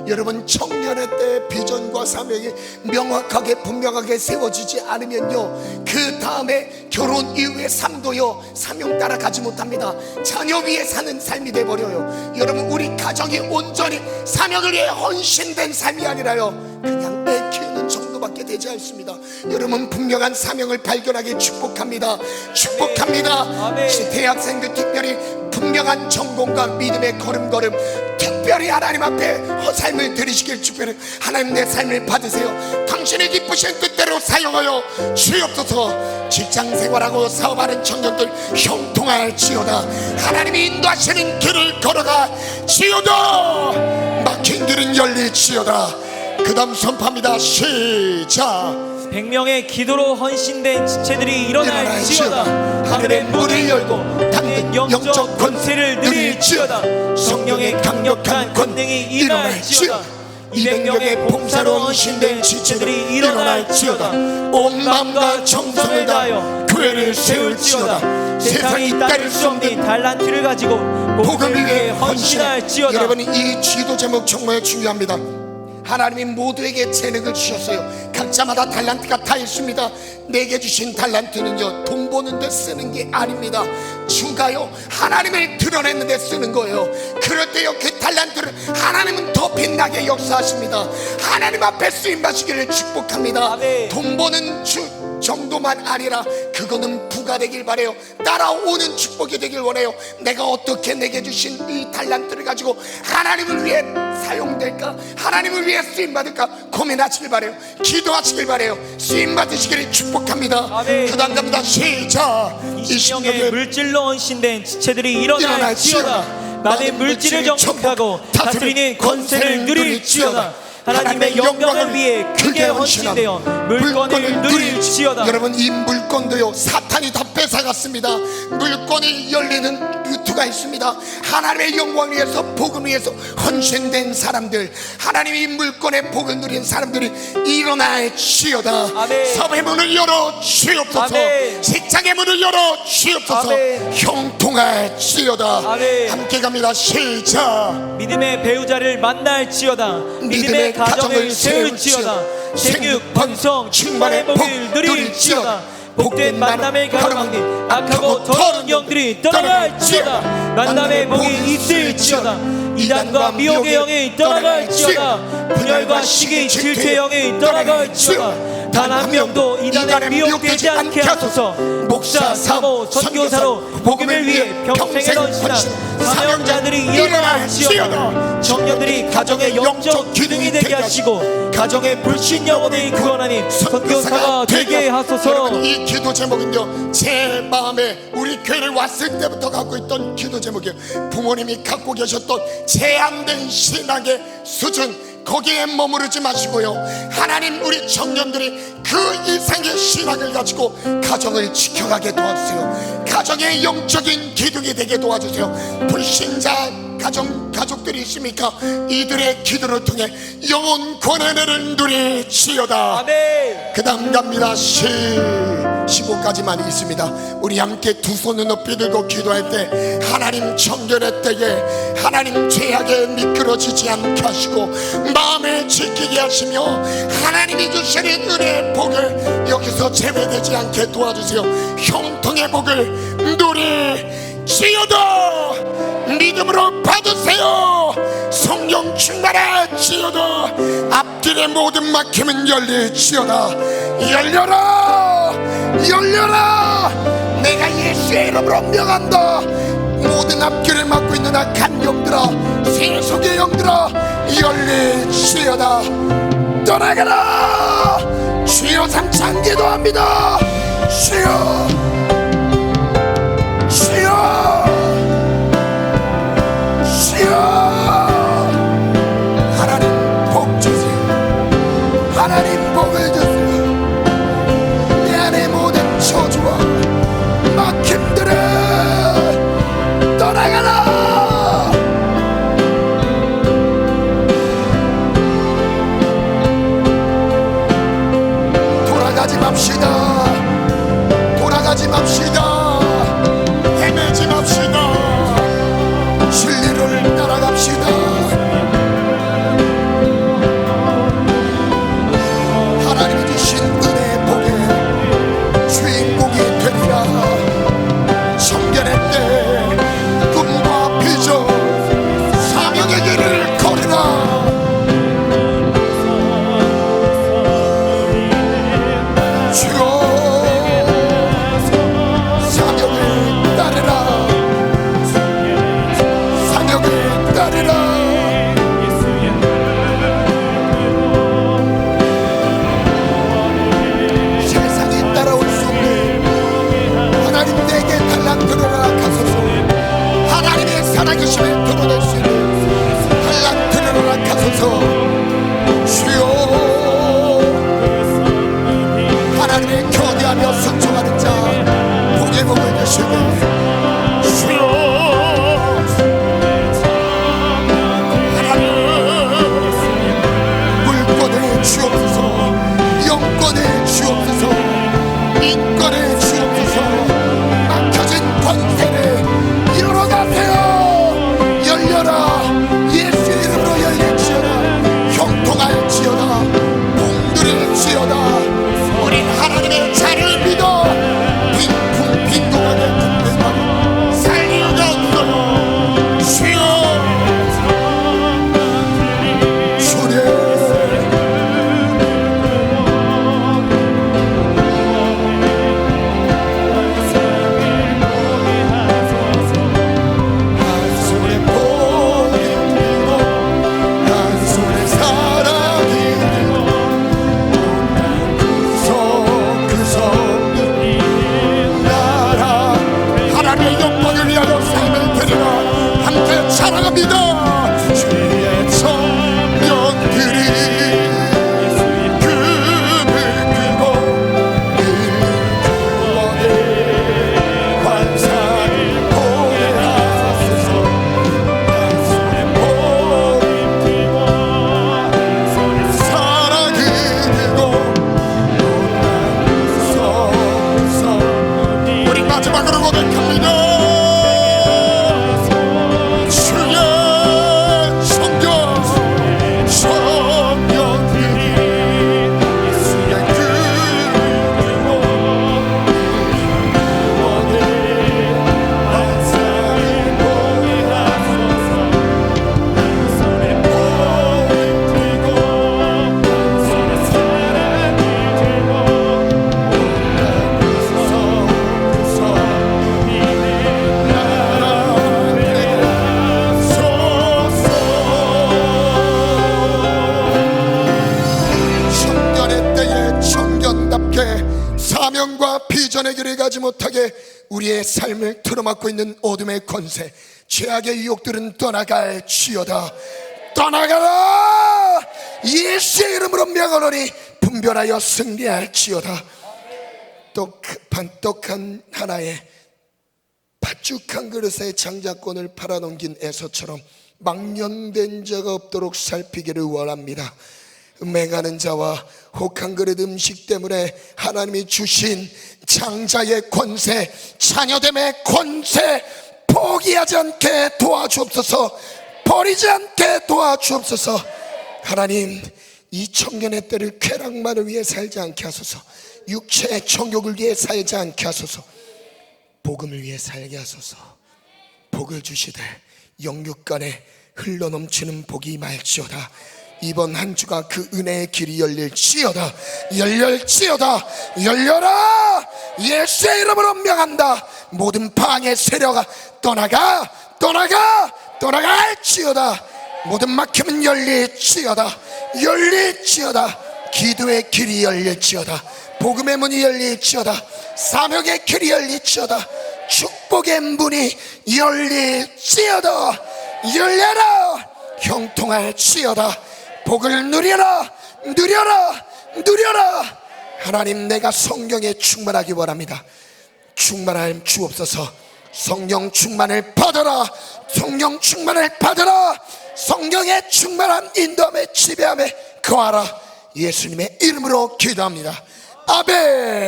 여러분 청년의 때 비전과 사명이 명확하게 분명하게 세워지지 않으면요, 그 다음에 결혼 이후의 삶도요 사명 따라가지 못합니다. 자녀 위에 사는 삶이 돼버려요. 여러분 우리 가정이 온전히 사명을 위해 헌신된 삶이 아니라요 그냥 애 키우는 정도밖에 되지 않습니다. 여러분 분명한 사명을 발견하기 축복합니다. 축복합니다. 대학생들 특별히 분명한 전공과 믿음의 걸음걸음, 특별히 하나님 앞에 삶을 드리시길 축복해요. 하나님 내 삶을 받으세요. 당신의 기쁘신 뜻대로 사용하여 주옵소서. 직장생활하고 사업하는 청년들 형통할지어다. 하나님이 인도하시는 길을 걸어가 지어다. 막힌 길은 열릴지어다. 그 다음 선포합니다. 시작. 100명의 기도로 헌신된 지체들이 일어날지어다. 하늘의 문을 열고 당는 영적 권세를 누릴지어다. 성령의 강력한 권능이 임할지어다. 200명의 봉사로 헌신된 지체들이 일어날지어다. 온 마음과 정성을 다하여 교회를 세울지어다. 세상이 따를 수 없는 달란트를 가지고 복음을 위해 헌신할지어다. 여러분 이 기도 제목 정말 중요합니다. 하나님이 모두에게 재능을 주셨어요. 각자마다 달란트가 다 있습니다. 내게 주신 달란트는요 돈 버는 데 쓰는 게 아닙니다. 주가요 하나님을 드러내는 데 쓰는 거예요. 그럴 때요 그 달란트를 하나님은 더 빛나게 역사하십니다. 하나님 앞에 쓰임받으시기를 축복합니다. 돈 버는 정도만 아니라 그거는 부가되길 바래요. 따라오는 축복이 되길 원해요. 내가 어떻게 내게 주신 이 달란트를 가지고 하나님을 위해 사용될까, 하나님을 위해 쓰임받을까 고민하시길 바래요. 기도하시길 바래요. 쓰임받으시기를 축복합니다. 그 다음 갑니다. 시작. 20명의 물질로 헌신된 지체들이 일어날지어다. 많은 물질을 정복하고 다스리는 권세를 누릴지어다. 하나님의 영광을 위해 크게 헌신되어 물건을 누릴지어다. 여러분 이 물건도요 사탄이 다 뺏어갔습니다. 물건이 열리는 루트가 있습니다. 하나님의 영광을 위해서 복음을 위해서 헌신된 사람들, 하나님이 물건의 복을 누린 사람들이 일어날지어다. 사업의 문을 열어 주옵소서. 직장의 문을 열어 주옵소서. 형통할지어다. 함께 갑니다. 시작. 믿음의 배우자를 만날지어다. 믿음의 가정을 세울지어다. 생육 번성 충만의 복을 누릴지어다. 복된 만남을 가로막는 악하고 더러운 영들이 떠나갈지어다. 만남의 복이 있을지어다. 이단과 미혹의 영이 떠나갈지어다. 분열과 시기 질투의 영이 떠나갈지어다. 단 한 명도 이단에 미혹되지 않게 하소서. 목사, 사모, 선교사로 복음을 위해 평생에 헌신한 사명자들이 일어날지어다. 청년들이 가정의 영적 기둥이 되게 하시고 가정의 불신 영혼을 구원하는 선교사가 되게 하소서. 여러분 이 기도 제목은요 제 마음에 우리 교회를 왔을 때부터 갖고 있던 기도 제목이에요. 부모님이 갖고 계셨던 제한된 신앙의 수준, 거기에 머무르지 마시고요, 하나님 우리 청년들이 그 이상의 신앙을 가지고 가정을 지켜가게 도와주세요. 가정의 영적인 기둥이 되게 도와주세요. 불신자 가족들이 있습니까? 이들의 기도를 통해 영혼 권한을 누릴지어다. 그 다음 갑니다. 15까지만 있습니다. 우리 함께 두 손을 높이 들고 기도할 때 하나님 청년의 때에 하나님 죄악에 미끄러지지 않게 하시고 마음에 지키게 하시며 하나님이 주시는 은혜의 복을 여기서 제외되지 않게 도와주세요. 형통의 복을 누릴지어다. 믿음으로 받으세요. 성령 충만할지어다. 앞길의 모든 막힘은 열릴지어다. 열려라, 열려라. 내가 예수의 이름으로 명한다. 모든 앞길을 막고 있는 악한 영들아, 세속의 영들아, 열릴지어다. 떠나가라. 주여 삼창 기도합니다. 주여, 주여, 주여. 하나님 복 주세요. 하나님 복을 주세요. 내 안의 모든 저주와 막힘들을 떠나가라. 돌아가지 맙시다. 돌아가지 맙시다. 헤매지 맙시다. 진리를 따라갑시다. 하나님이 주신 은혜의 복의 주인공이 되리라. 성결의 때 꿈과 비전 사명의 길을 걸으라. 주여, 사명을 따르라. 사명을 따르라. 세상이 따라올 수 없는 하나님 내게 달란트를 허락하소서. 하나님의 살아계심을 드러낼 수 있는 달란트를 허락하소서. 주여, 하나님의 교대하며 순종하는 자 복의 복을 주시고. 주여, 물권을 주옵소서. 영권을 주옵소서. 인권을 주옵소서. 막혀진 권세를 이루어가세요. 열려라. 예수 이름으로 열릴지어다. 형통할지어다. 공들일지어다. 우린 하나님의 자를 믿어 빈궁하게 분배하고 살리어가 없어요. 주여, 주여. 한 손에 복이 들고 한 손에 사랑이 들고 그 성령이 나라. 하나님의 영광을 위하여 삶을 드리라. 함께 찬양합니다. 주의 청년들이 금을 끄고 구원의 환상을 보내하소서. 한 손에 복이 들고 사랑이 들고 우리 마지막으로 고백합니다. 주의 성령, 성령들이 예수의 그리고 구원의 환상을 보내하소서. 한 손에 복을 들고 한 손에 사랑을 들고 청년의 때에 청년답게 사명과 비전의 길을 가지 못하게 우리의 삶을 틀어막고 있는 어둠의 권세, 죄악의 유혹들은 떠나갈지어다. 떠나가라. 예수의 이름으로 명하노니 분별하여 승리할지어다. 반떡한 하나에 팥죽한 그릇에 장자권을 팔아넘긴 에서처럼 망령된 자가 없도록 살피기를 원합니다. 맹하는 자와 혹한 그릇 음식 때문에 하나님이 주신 장자의 권세, 자녀됨의 권세 포기하지 않게 도와주옵소서. 버리지 않게 도와주옵소서. 하나님, 이 청년의 때를 쾌락만을 위해 살지 않게 하소서. 육체의 정욕을 위해 살지 않게 하소서. 복음을 위해 살게 하소서. 복을 주시되 영육간에 흘러넘치는 복이 임할지어다. 이번 한 주가 그 은혜의 길이 열릴지어다. 열릴지어다. 열려라. 예수의 이름으로 명한다. 모든 방해 세력아 떠나가, 떠나가, 떠나갈지어다. 모든 막힘은 열릴지어다. 열릴지어다. 기도의 길이 열릴지어다. 복음의 문이 열릴지어다. 사명의 길이 열릴지어다. 축복의 문이 열릴지어다. 열려라. 형통할지어다. 복을 누려라, 누려라, 누려라. 하나님, 내가 성령에 충만하기 원합니다. 충만함 주옵소서. 성령 충만을 받아라. 성령 충만을 받아라. 성령의 충만함 인도함에 지배함에 거하라. 예수님의 이름으로 기도합니다. 아멘.